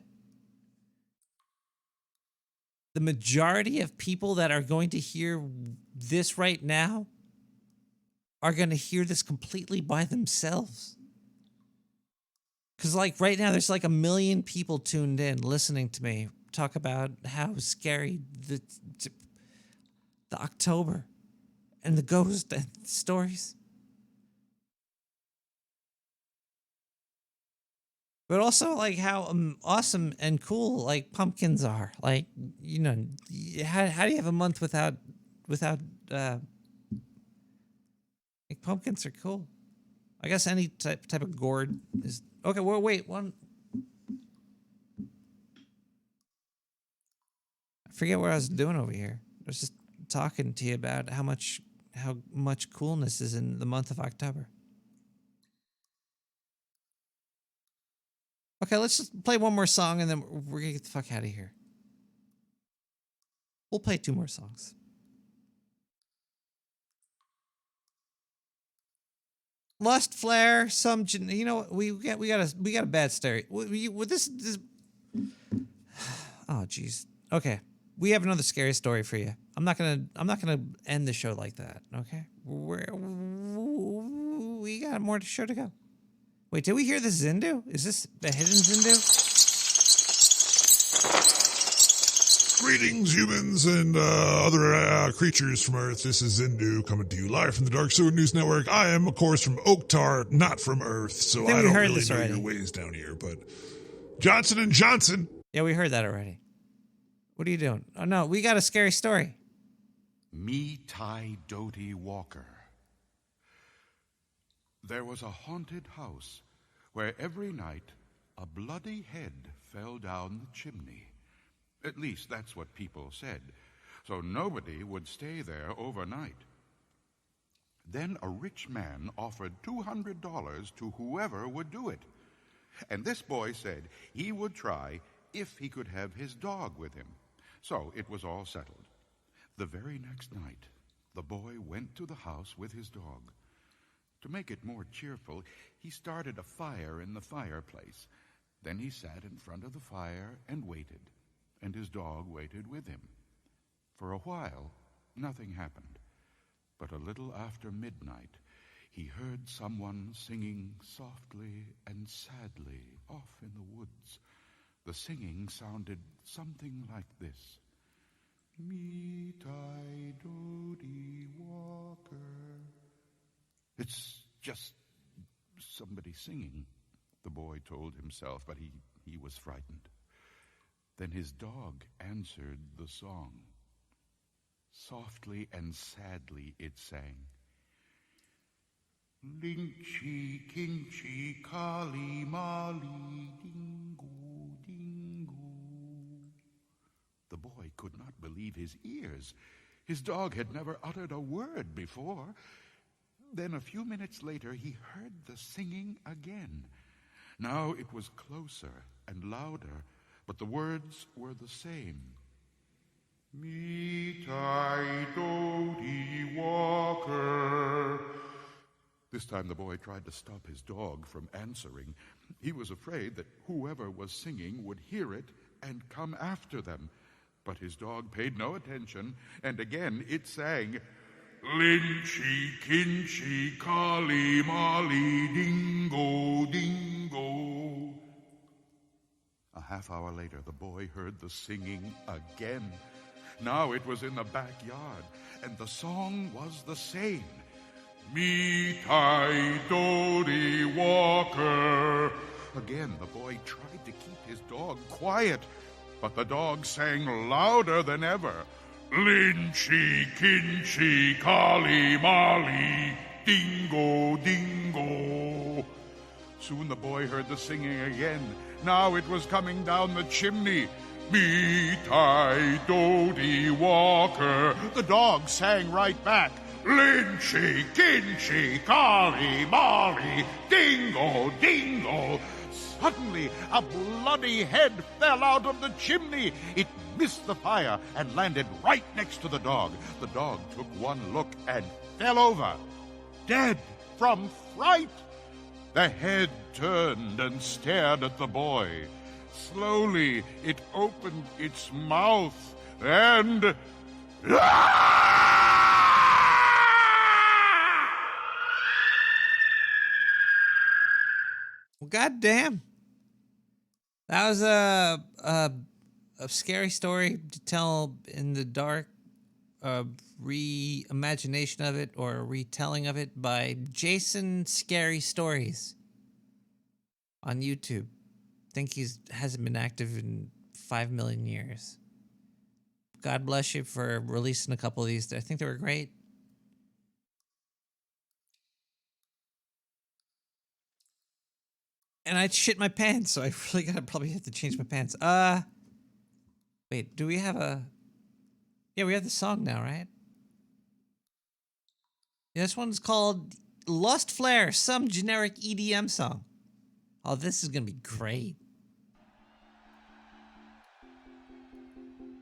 Speaker 1: The majority of people that are going to hear this right now are going to hear this completely by themselves. Because, like, right now, there's like 1 million people tuned in listening to me talk about how scary the October and the ghost stories. But also, like, how awesome and cool, like, pumpkins are. Like, you know, how do you have a month without like, pumpkins are cool. I guess any type of gourd is... Okay, well, wait, one... I forget what I was doing over here. I was just talking to you about how much coolness is in the month of October. Okay, let's just play one more song and then we're gonna get the fuck out of here. We'll play 2 more songs. Lust Flare, you know, we got a bad story. This oh jeez. Okay, we have another scary story for you. I'm not gonna end the show like that. Okay, we got more show to go. Wait, did we hear the Zindu? Is this a hidden Zindu?
Speaker 5: Greetings, humans and other creatures from Earth. This is Zindu coming to you live from the Dark Sword News Network. I am, of course, from Oaktar, not from Earth, so I don't really know your ways down here. But Johnson & Johnson.
Speaker 1: Yeah, we heard that already. What are you doing? Oh, no, we got a scary story.
Speaker 9: Me Tai Doty Walker. There was a haunted house where every night a bloody head fell down the chimney. At least that's what people said, so nobody would stay there overnight. Then a rich man offered $200 to whoever would do it. And this boy said he would try if he could have his dog with him. So it was all settled. The very next night, The boy went to the house with his dog. To make it more cheerful, he started a fire in the fireplace. Then he sat in front of the fire and waited, and his dog waited with him. For a while, nothing happened. But a little after midnight, he heard someone singing softly and sadly off in the woods. The singing sounded something like this. Meet-I Dodie Walker. It's just somebody singing, the boy told himself, but he was frightened. Then his dog answered the song. Softly and sadly it sang. Linchy, kinchy, kali, mali, dingo, dingo. The boy could not believe his ears. His dog had never uttered a word before. Then a few minutes later, he heard the singing again. Now it was closer and louder, but the words were the same. Meet-I Dodie Walker. This time the boy tried to stop his dog from answering. He was afraid that whoever was singing would hear it and come after them. But his dog paid no attention, and again it sang, Linchy, kinchy, kali, mali, dingo, dingo. A half hour later, the boy heard the singing again. Now it was in the backyard, and the song was the same. Meet-I Dodie Walker. Again, the boy tried to keep his dog quiet, but the dog sang louder than ever. Linchy, kinchy, kali, mali, dingo, dingo. Soon the boy heard the singing again. Now it was coming down the chimney. Meet-I Dodie Walker. The dog sang right back. Linchy, kinchy, kali, mali, dingo, dingo. Suddenly, a bloody head fell out of the chimney. It missed the fire and landed right next to the dog. The dog took one look and fell over, dead from fright. The head turned and stared at the boy. Slowly, it opened its mouth and...
Speaker 1: God damn. That was a scary story to tell in the dark, reimagination of it or a retelling of it by Jason Scary Stories on YouTube. I think hasn't been active in 5 million years. God bless you for releasing a couple of these. I think they were great. And I shit my pants, so I really gotta probably have to change my pants. Wait, do we have a... Yeah, we have the song now, right? Yeah, this one's called Lust Flare, some generic EDM song. Oh, this is gonna be great.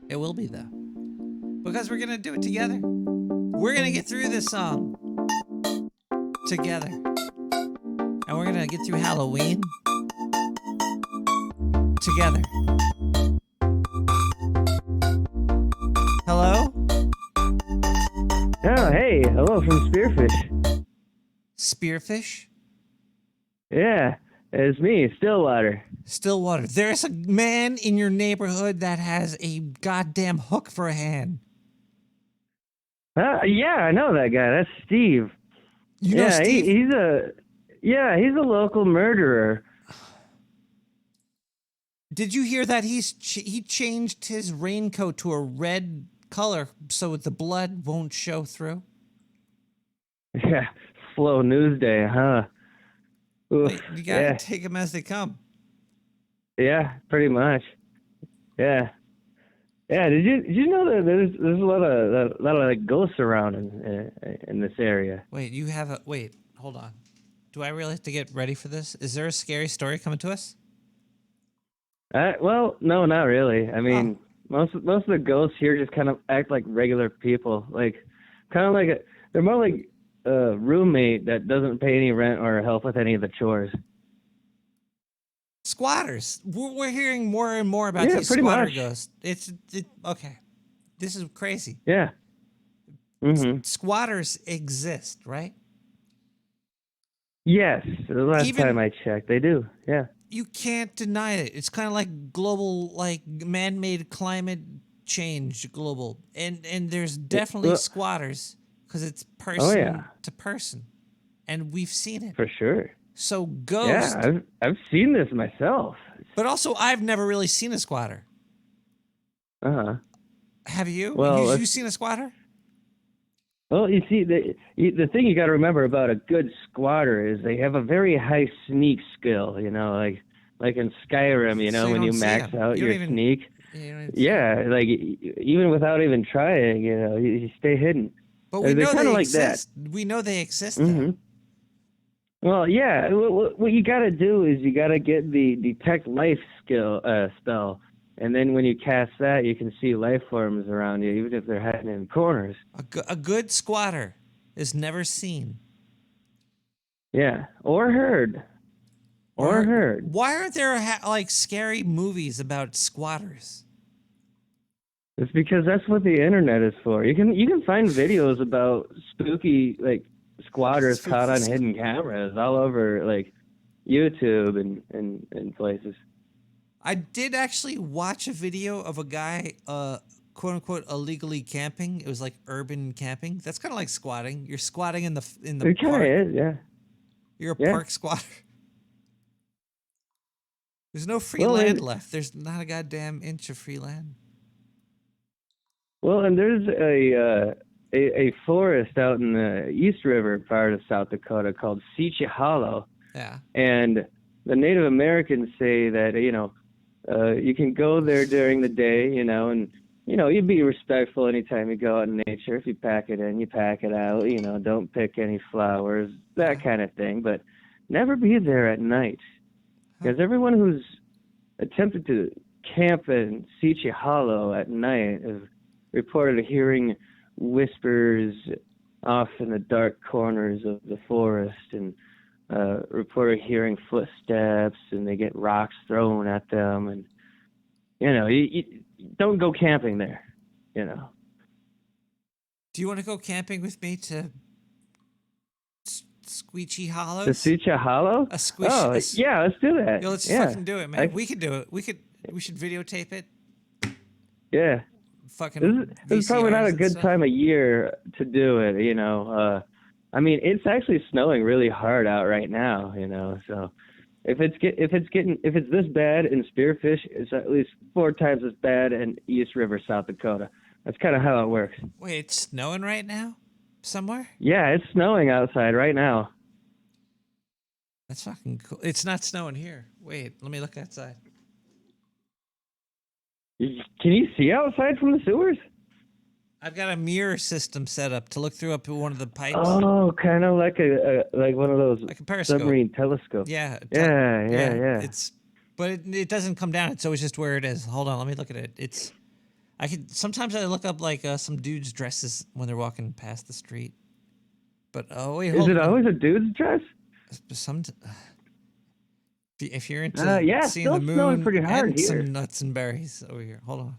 Speaker 1: It will be, though. Because we're gonna do it together. We're gonna get through this song together. And we're gonna get through Halloween together. Hello?
Speaker 10: Oh, hey, hello from Spearfish.
Speaker 1: Spearfish?
Speaker 10: Yeah, it's me, Stillwater.
Speaker 1: Stillwater. There's a man in your neighborhood that has a goddamn hook for a hand.
Speaker 10: Yeah, I know that guy. That's Steve.
Speaker 1: You know Steve?
Speaker 10: He's a local murderer.
Speaker 1: Did you hear that he changed his raincoat to a red color so the blood won't show through?
Speaker 10: Yeah, slow news day, huh? Oof,
Speaker 1: you gotta take them as they come.
Speaker 10: Yeah, pretty much. Yeah. Yeah, did you know that there's a lot of like ghosts around in this area?
Speaker 1: Wait, hold on. Do I really have to get ready for this? Is there a scary story coming to us?
Speaker 10: Well, no, not really. I mean, most of the ghosts here just kind of act like regular people. Like, Kind of like they're more like a roommate that doesn't pay any rent or help with any of the chores.
Speaker 1: Squatters. We're hearing more and more about these
Speaker 10: pretty
Speaker 1: squatter
Speaker 10: much.
Speaker 1: ghosts. Okay. This is crazy.
Speaker 10: Yeah. Mm-hmm.
Speaker 1: Squatters exist, right?
Speaker 10: Yes. The last time I checked, they do. Yeah.
Speaker 1: You can't deny it. It's kind of like global, like man-made climate change, global, and there's definitely squatters because it's person to person, and we've seen it
Speaker 10: for sure.
Speaker 1: So ghost.
Speaker 10: Yeah, I've seen this myself.
Speaker 1: But also, I've never really seen a squatter. Have you?
Speaker 10: Well,
Speaker 1: you seen a squatter?
Speaker 10: Well, you see, the thing you got to remember about a good squatter is they have a very high sneak skill. You know, like in Skyrim, you know,
Speaker 1: So
Speaker 10: when you
Speaker 1: don't see
Speaker 10: max
Speaker 1: them.
Speaker 10: out
Speaker 1: You
Speaker 10: your
Speaker 1: don't even-
Speaker 10: sneak. Yeah, like even without even trying, you know, you stay hidden.
Speaker 1: But we
Speaker 10: They're
Speaker 1: know
Speaker 10: kinda
Speaker 1: they
Speaker 10: like
Speaker 1: exist. We know they exist.
Speaker 10: Mm-hmm. Well, yeah. What you got to do is you got to get the detect life spell, and then when you cast that, you can see life forms around you, even if they're hiding in corners.
Speaker 1: A good squatter is never seen.
Speaker 10: Yeah, or heard. Or heard.
Speaker 1: Why aren't there like scary movies about squatters?
Speaker 10: It's because that's what the internet is for. You can find videos about spooky like squatters caught on hidden cameras all over like YouTube and places.
Speaker 1: I did actually watch a video of a guy, quote unquote, illegally camping. It was like urban camping. That's kind of like squatting. You're squatting in the
Speaker 10: It kind
Speaker 1: park.
Speaker 10: of is, yeah.
Speaker 1: You're a park squatter. There's no free land left. There's not a goddamn inch of free land.
Speaker 10: Well, and there's a forest out in the East River part of South Dakota called Seachy Hollow.
Speaker 1: Yeah.
Speaker 10: And the Native Americans say that, you know, you can go there during the day, you know, and, you know, you be respectful anytime you go out in nature. If you pack it in, you pack it out, you know, don't pick any flowers, that kind of thing. But never be there at night. Because everyone who's attempted to camp in Seachy Hollow at night has reported hearing whispers off in the dark corners of the forest and reported hearing footsteps, and they get rocks thrown at them. And, you know, you don't go camping there, you know.
Speaker 1: Do you want to go camping with me to Squeechy Hollows?
Speaker 10: The Seachy Hollow? Yeah, let's do that.
Speaker 1: Yo, let's
Speaker 10: yeah.
Speaker 1: fucking do it, man. We could do it. We should videotape it.
Speaker 10: Yeah.
Speaker 1: Fucking
Speaker 10: this is probably not a
Speaker 1: VCRs and
Speaker 10: good
Speaker 1: stuff.
Speaker 10: time of year to do it, you know. I mean, it's actually snowing really hard out right now, you know. So if it's this bad in Spearfish, it's at least 4 times as bad in East River, South Dakota. That's kind of how it works.
Speaker 1: Wait, it's snowing right now? Somewhere?
Speaker 10: Yeah, it's snowing outside right now.
Speaker 1: That's fucking cool. It's not snowing here. Wait, let me look outside.
Speaker 10: Can you see outside from the sewers?
Speaker 1: I've got a mirror system set up to look through up one of the pipes.
Speaker 10: Oh, kind of like like one of those
Speaker 1: like a periscope.
Speaker 10: Submarine telescopes.
Speaker 1: Yeah.
Speaker 10: Yeah.
Speaker 1: But it doesn't come down. It's always just where it is. Hold on, let me look at it. Sometimes I look up like some dude's dresses when they're walking past the street. But wait,
Speaker 10: Is it always a dude's dress?
Speaker 1: If you're into seeing
Speaker 10: still
Speaker 1: the moon
Speaker 10: snowing pretty hard
Speaker 1: and
Speaker 10: here.
Speaker 1: some nuts and berries over here. Hold on.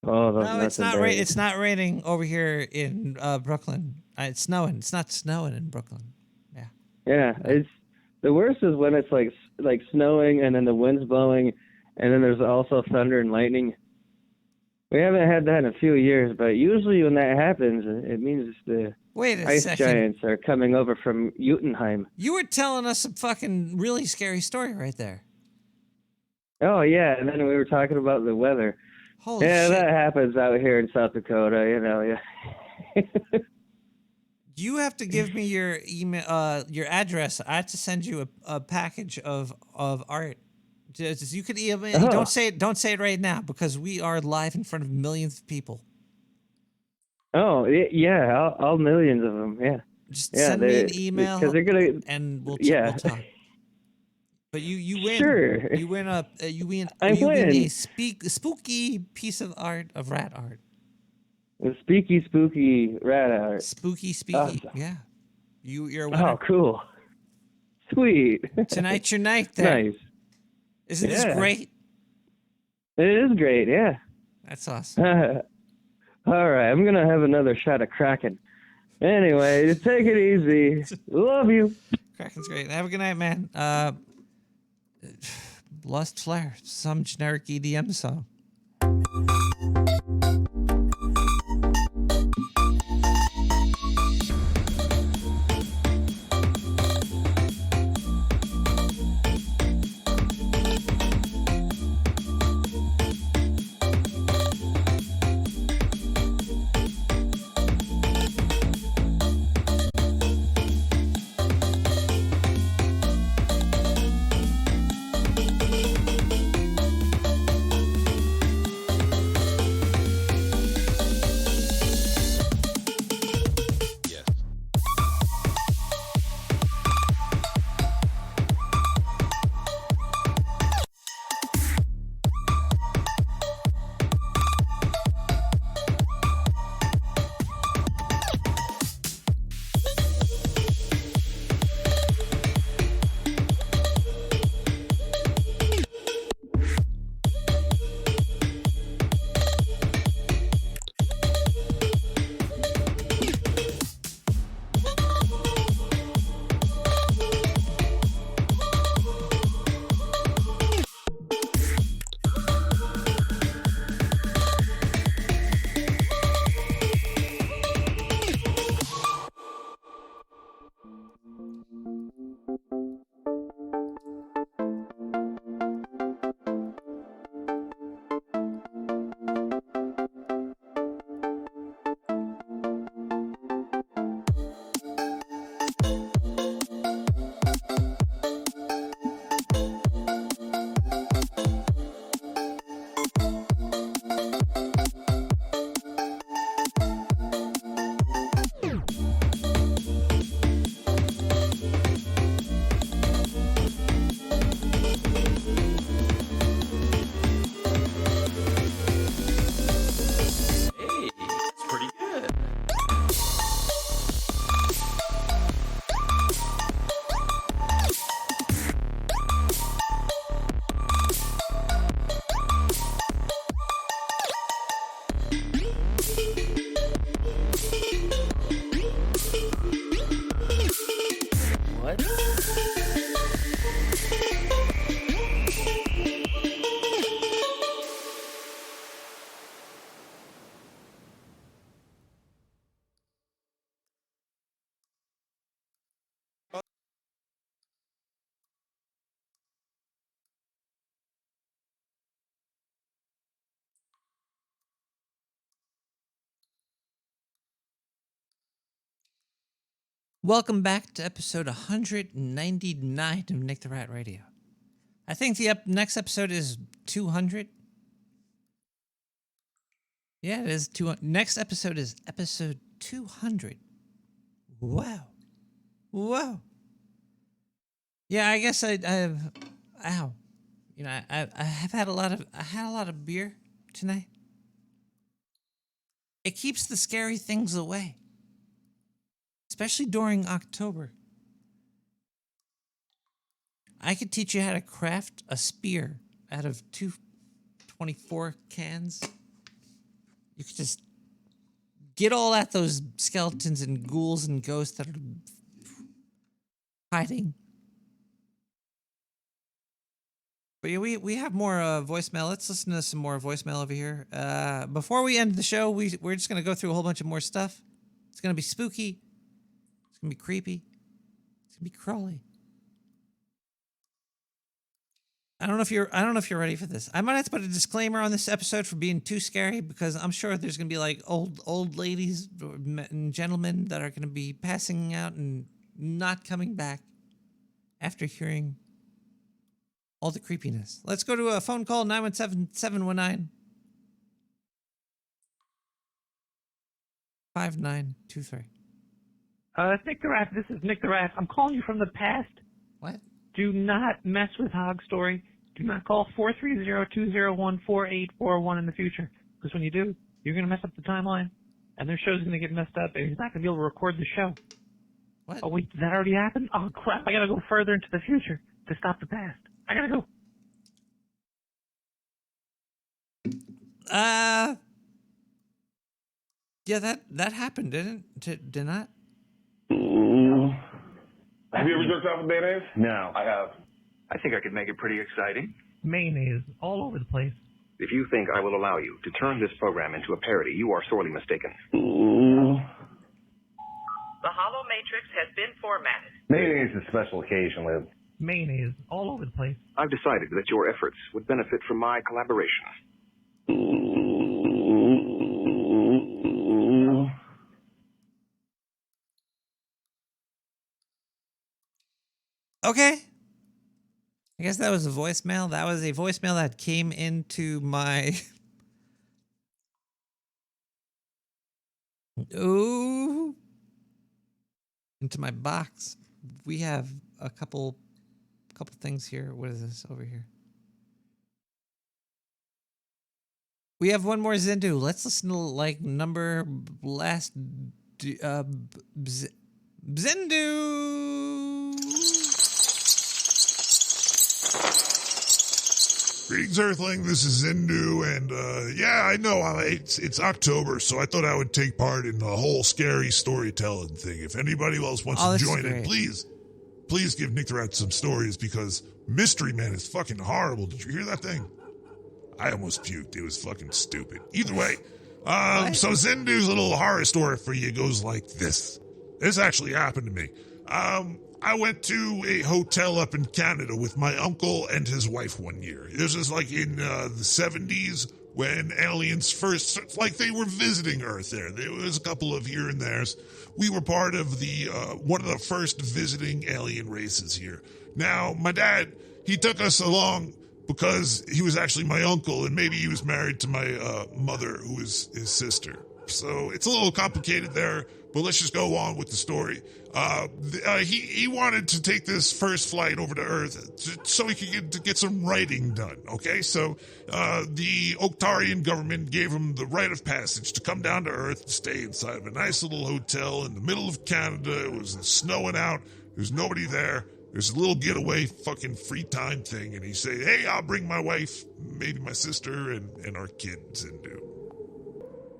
Speaker 10: Oh, those
Speaker 1: No,
Speaker 10: nuts
Speaker 1: it's
Speaker 10: and
Speaker 1: not.
Speaker 10: berries.
Speaker 1: It's not raining over here in Brooklyn. It's snowing. It's not snowing in Brooklyn. Yeah.
Speaker 10: Yeah, it's the worst is when it's like snowing and then the wind's blowing, and then there's also thunder and lightning. We haven't had that in a few years, but usually when that happens, it means the
Speaker 1: Wait a
Speaker 10: ice
Speaker 1: second.
Speaker 10: giants are coming over from Jotunheim.
Speaker 1: You were telling us a fucking really scary story right there.
Speaker 10: Oh yeah, and then we were talking about the weather.
Speaker 1: Holy
Speaker 10: yeah,
Speaker 1: shit.
Speaker 10: that happens out here in South Dakota, you know. Yeah.
Speaker 1: You have to give me your email, your address. I have to send you a package of art. You could email.
Speaker 10: Oh.
Speaker 1: Don't say it right now because we are live in front of millions of people.
Speaker 10: Oh yeah, all millions of them. Yeah.
Speaker 1: Just send me an email
Speaker 10: because they're gonna
Speaker 1: and we'll
Speaker 10: yeah.
Speaker 1: talk. But you win.
Speaker 10: Sure.
Speaker 1: You win
Speaker 10: I
Speaker 1: you
Speaker 10: win.
Speaker 1: win a spooky piece of art of rat art.
Speaker 10: The spooky rat art.
Speaker 1: Spooky. Yeah. You're a
Speaker 10: Oh,
Speaker 1: winner.
Speaker 10: cool. Sweet.
Speaker 1: Tonight's your night there.
Speaker 10: Nice.
Speaker 1: Isn't this great?
Speaker 10: It is great, yeah.
Speaker 1: That's awesome.
Speaker 10: All right, I'm going to have another shot of Kraken. Anyway, just take it easy. Love you.
Speaker 1: Kraken's great. Have a good night, man. Lust Flare, some generic EDM song. Welcome back to episode 199 of Nick the Rat Radio. I think the next episode is 200. Yeah, it is 200. Next episode is episode 200. Wow. Whoa. Yeah, I guess I've ow. You know, I have had a lot of beer tonight. It keeps the scary things away. Especially during October. I could teach you how to craft a spear out of 224 cans. You could just get all at those skeletons and ghouls and ghosts that are hiding. But yeah, we have more voicemail. Let's listen to some more voicemail over here. Before we end the show, we're just going to go through a whole bunch of more stuff. It's going to be spooky. It's going to be creepy. It's going to be crawly. I don't know if you're ready for this. I might have to put a disclaimer on this episode for being too scary because I'm sure there's going to be like old ladies and gentlemen that are going to be passing out and not coming back after hearing all the creepiness. Let's go to a phone call, 917-719-5923.
Speaker 11: Nick the Rat, this is Nick the Rat. I'm calling you from the past.
Speaker 1: What?
Speaker 11: Do not mess with Hog Story. Do not call 430-201-4841 in the future. Because when you do, you're going to mess up the timeline. and their show's going to get messed up, and he's not going to be able to record the show.
Speaker 1: What?
Speaker 11: Oh, wait, did that already happen? Oh, crap, I got to go further into the future to stop the past. I got to go.
Speaker 1: Yeah, that happened, did not?
Speaker 12: Have you ever jerked off with mayonnaise? No, I have.
Speaker 13: I think I could make it pretty exciting.
Speaker 11: Mayonnaise all over the place.
Speaker 13: If you think I will allow you to turn this program into a parody, you are sorely mistaken.
Speaker 15: The hollow matrix has been formatted.
Speaker 12: Mayonnaise is special occasionally.
Speaker 11: Mayonnaise all over the place.
Speaker 13: I've decided that your efforts would benefit from my collaboration.
Speaker 1: Okay. I guess that was a voicemail. That was a voicemail that came into my... Ooh. Into my box. We have a couple things here. What is this over here? We have one more Zindu. Let's listen to like number last Zindu.
Speaker 5: Greetings, Earthling. This is Zindu, and yeah, I know it's October, so I thought I would take part in the whole scary storytelling thing. If anybody else wants to join in, please give Nick the Rat some stories, because Mystery Man is fucking horrible. Did you hear that thing? I almost puked. It was fucking stupid. Either way, so Zindu's little horror story for you goes like this. This actually happened to me. I went to a hotel up in Canada with my uncle and his wife one year. This was like in the 70s when aliens first, like they were visiting Earth there. There was a couple of here and there's. We were part of the one of the first visiting alien races here. Now, my dad, he took us along because he was actually my uncle, and maybe he was married to my mother, who was his sister. So it's a little complicated there, but let's just go on with the story. He wanted to take this first flight over to Earth so he could get some writing done, okay? So the Octarian government gave him the rite of passage to come down to Earth and stay inside of a nice little hotel in the middle of Canada. It was snowing out. There's nobody there. There's a little getaway fucking free time thing, and he said, hey, I'll bring my wife, maybe my sister, and our kids into.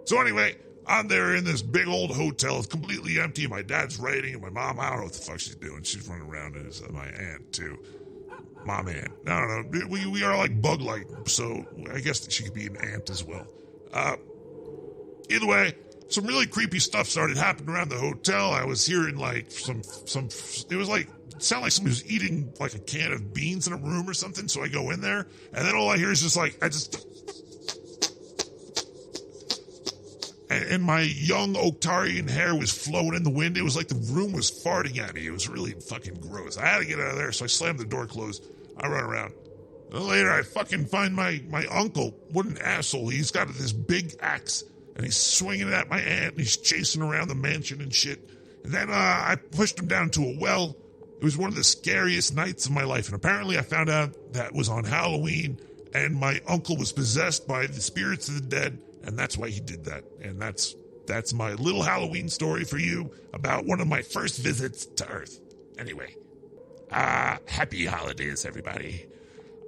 Speaker 5: So anyway, I'm there in this big old hotel. It's completely empty. My dad's writing, and my mom, I don't know what the fuck she's doing. She's running around, and it's my aunt, too. Mom aunt. I don't know. We are like bug-like, so I guess she could be an aunt as well. Either way, some really creepy stuff started happening around the hotel. I was hearing like some it was like, it sounded like somebody was eating like a can of beans in a room or something. So I go in there, and then all I hear is just like, and my young Octarian hair was flowing in the wind. It was like the room was farting at me. It was really fucking gross. I had to get out of there, so I slammed the door closed. I run around. Then later, I fucking find my uncle. What an asshole. He's got this big axe, and he's swinging it at my aunt, and he's chasing around the mansion and shit. And then I pushed him down to a well. It was one of the scariest nights of my life, and apparently I found out that was on Halloween, and my uncle was possessed by the spirits of the dead, and that's why he did that. And that's my little Halloween story for you about one of my first visits to Earth. Anyway, happy holidays, everybody.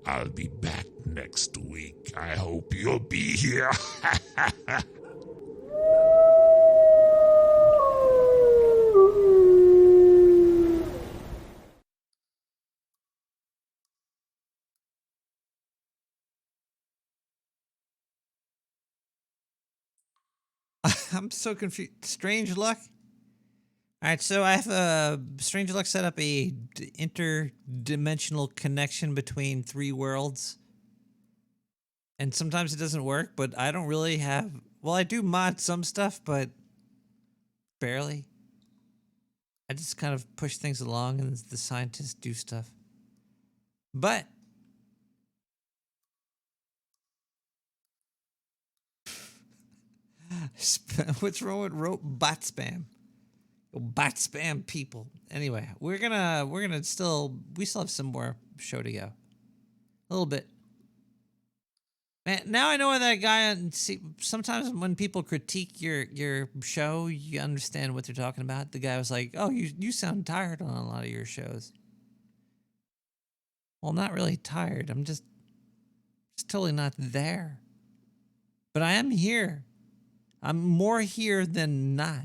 Speaker 5: I'll be back next week. I hope you'll be here.
Speaker 1: I'm so confused. Strange Luck? All right, so I have Strange Luck set up a interdimensional connection between three worlds. And sometimes it doesn't work, but I don't really have... Well, I do mod some stuff, but barely. I just kind of push things along and the scientists do stuff. But... What's wrong with bot spam? Bot spam people. Anyway, we still have some more show to go. A little bit. Man, now I know why that guy. See, sometimes when people critique your show, you understand what they're talking about. The guy was like, "Oh, you sound tired on a lot of your shows." Well, I'm not really tired. I'm just totally not there. But I am here. I'm more here than not.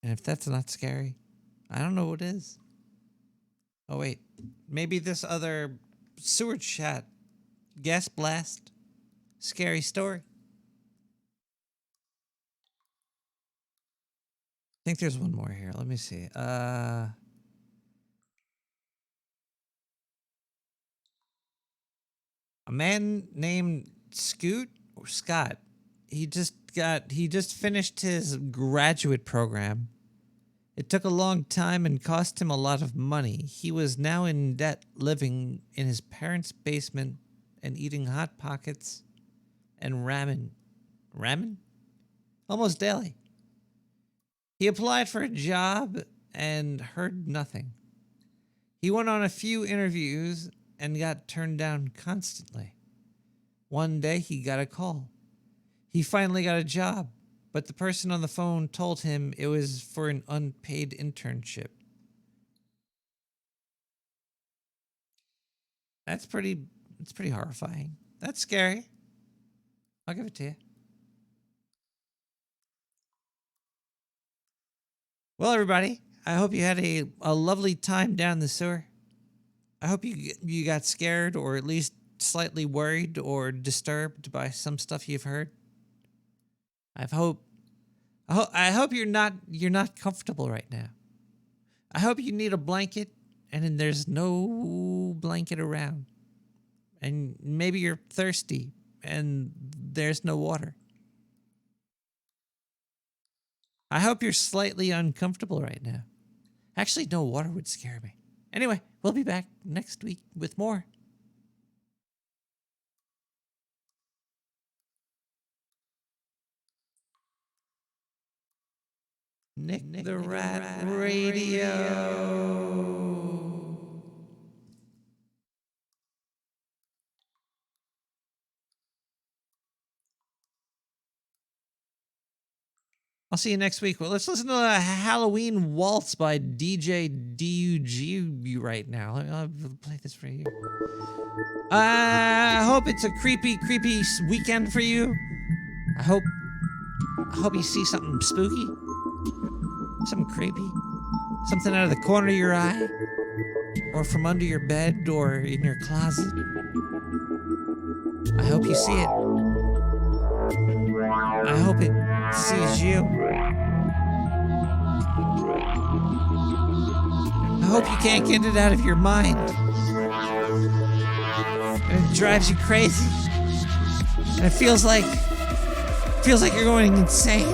Speaker 1: And if that's not scary, I don't know what is. Oh, wait. Maybe this other sewer chat, gas blast, scary story. I think there's one more here. Let me see. A man named Scott. He just finished his graduate program. It took a long time and cost him a lot of money. He was now in debt, living in his parents' basement and eating Hot Pockets and ramen. Ramen? Almost daily. He applied for a job and heard nothing. He went on a few interviews and got turned down constantly. One day he got a call. He finally got a job, but the person on the phone told him it was for an unpaid internship. That's pretty horrifying. That's scary. I'll give it to you. Well, everybody, I hope you had a lovely time down the sewer. I hope you got scared or at least slightly worried or disturbed by some stuff you've heard. I hope you're not comfortable right now. I hope you need a blanket and there's no blanket around. And maybe you're thirsty and there's no water. I hope you're slightly uncomfortable right now. Actually, no water would scare me. Anyway, we'll be back next week with more. Nick the Rat Radio. I'll see you next week. Well, let's listen to a Halloween Waltz by DJ DUG right now. I'll play this for you. I hope it's a creepy weekend for you. I hope you see something spooky, something creepy, something out of the corner of your eye, or from under your bed, or in your closet. I hope you see it. I hope it sees you. I hope you can't get it out of your mind. And it drives you crazy. And it feels like you're going insane.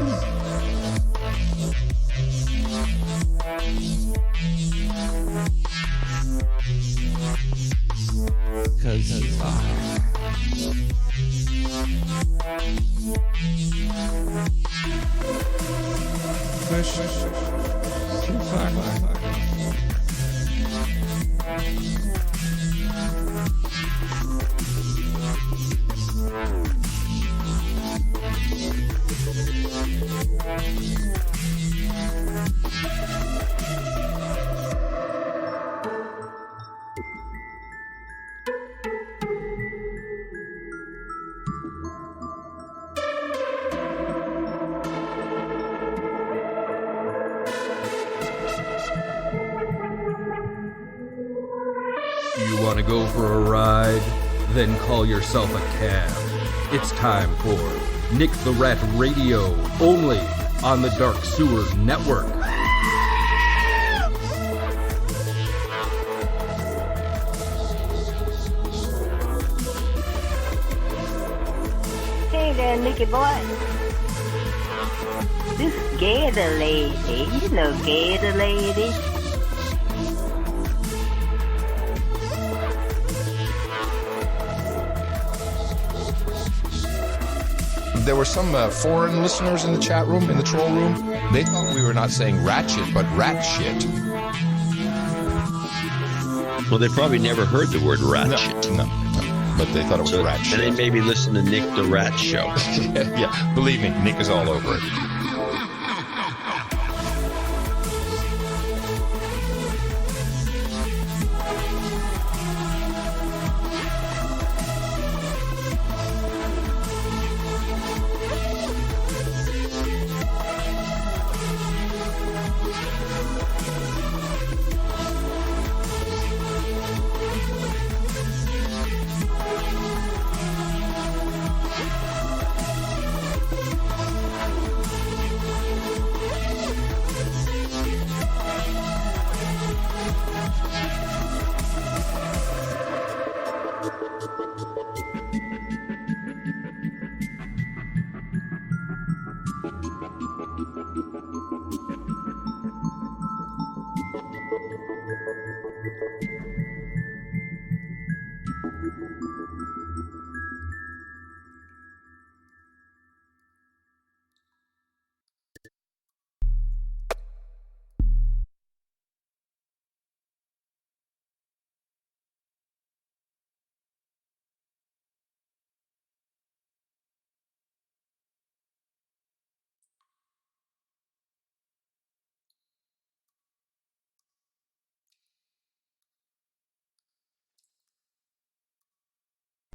Speaker 1: Because you are. Push too far.
Speaker 4: You want to go for a ride? Then call yourself a cab. It's time for Nick the Rat Radio, only on the Dark Sewer Network.
Speaker 8: Hey there, Nicky boy. This Gator lady, you know Gator lady.
Speaker 3: There were some foreign listeners in the chat room, in the troll room. They thought we were not saying ratchet, but rat shit.
Speaker 6: Well, they probably never heard the word rat shit.
Speaker 3: No. But they thought it was rat shit.
Speaker 6: And they maybe listen to Nick the Rat Show.
Speaker 3: Yeah, believe me, Nick is all over it.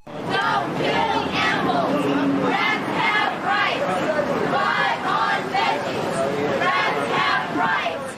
Speaker 14: Stop killing animals! Rats have rights! Buy on veggies! Rats have rights!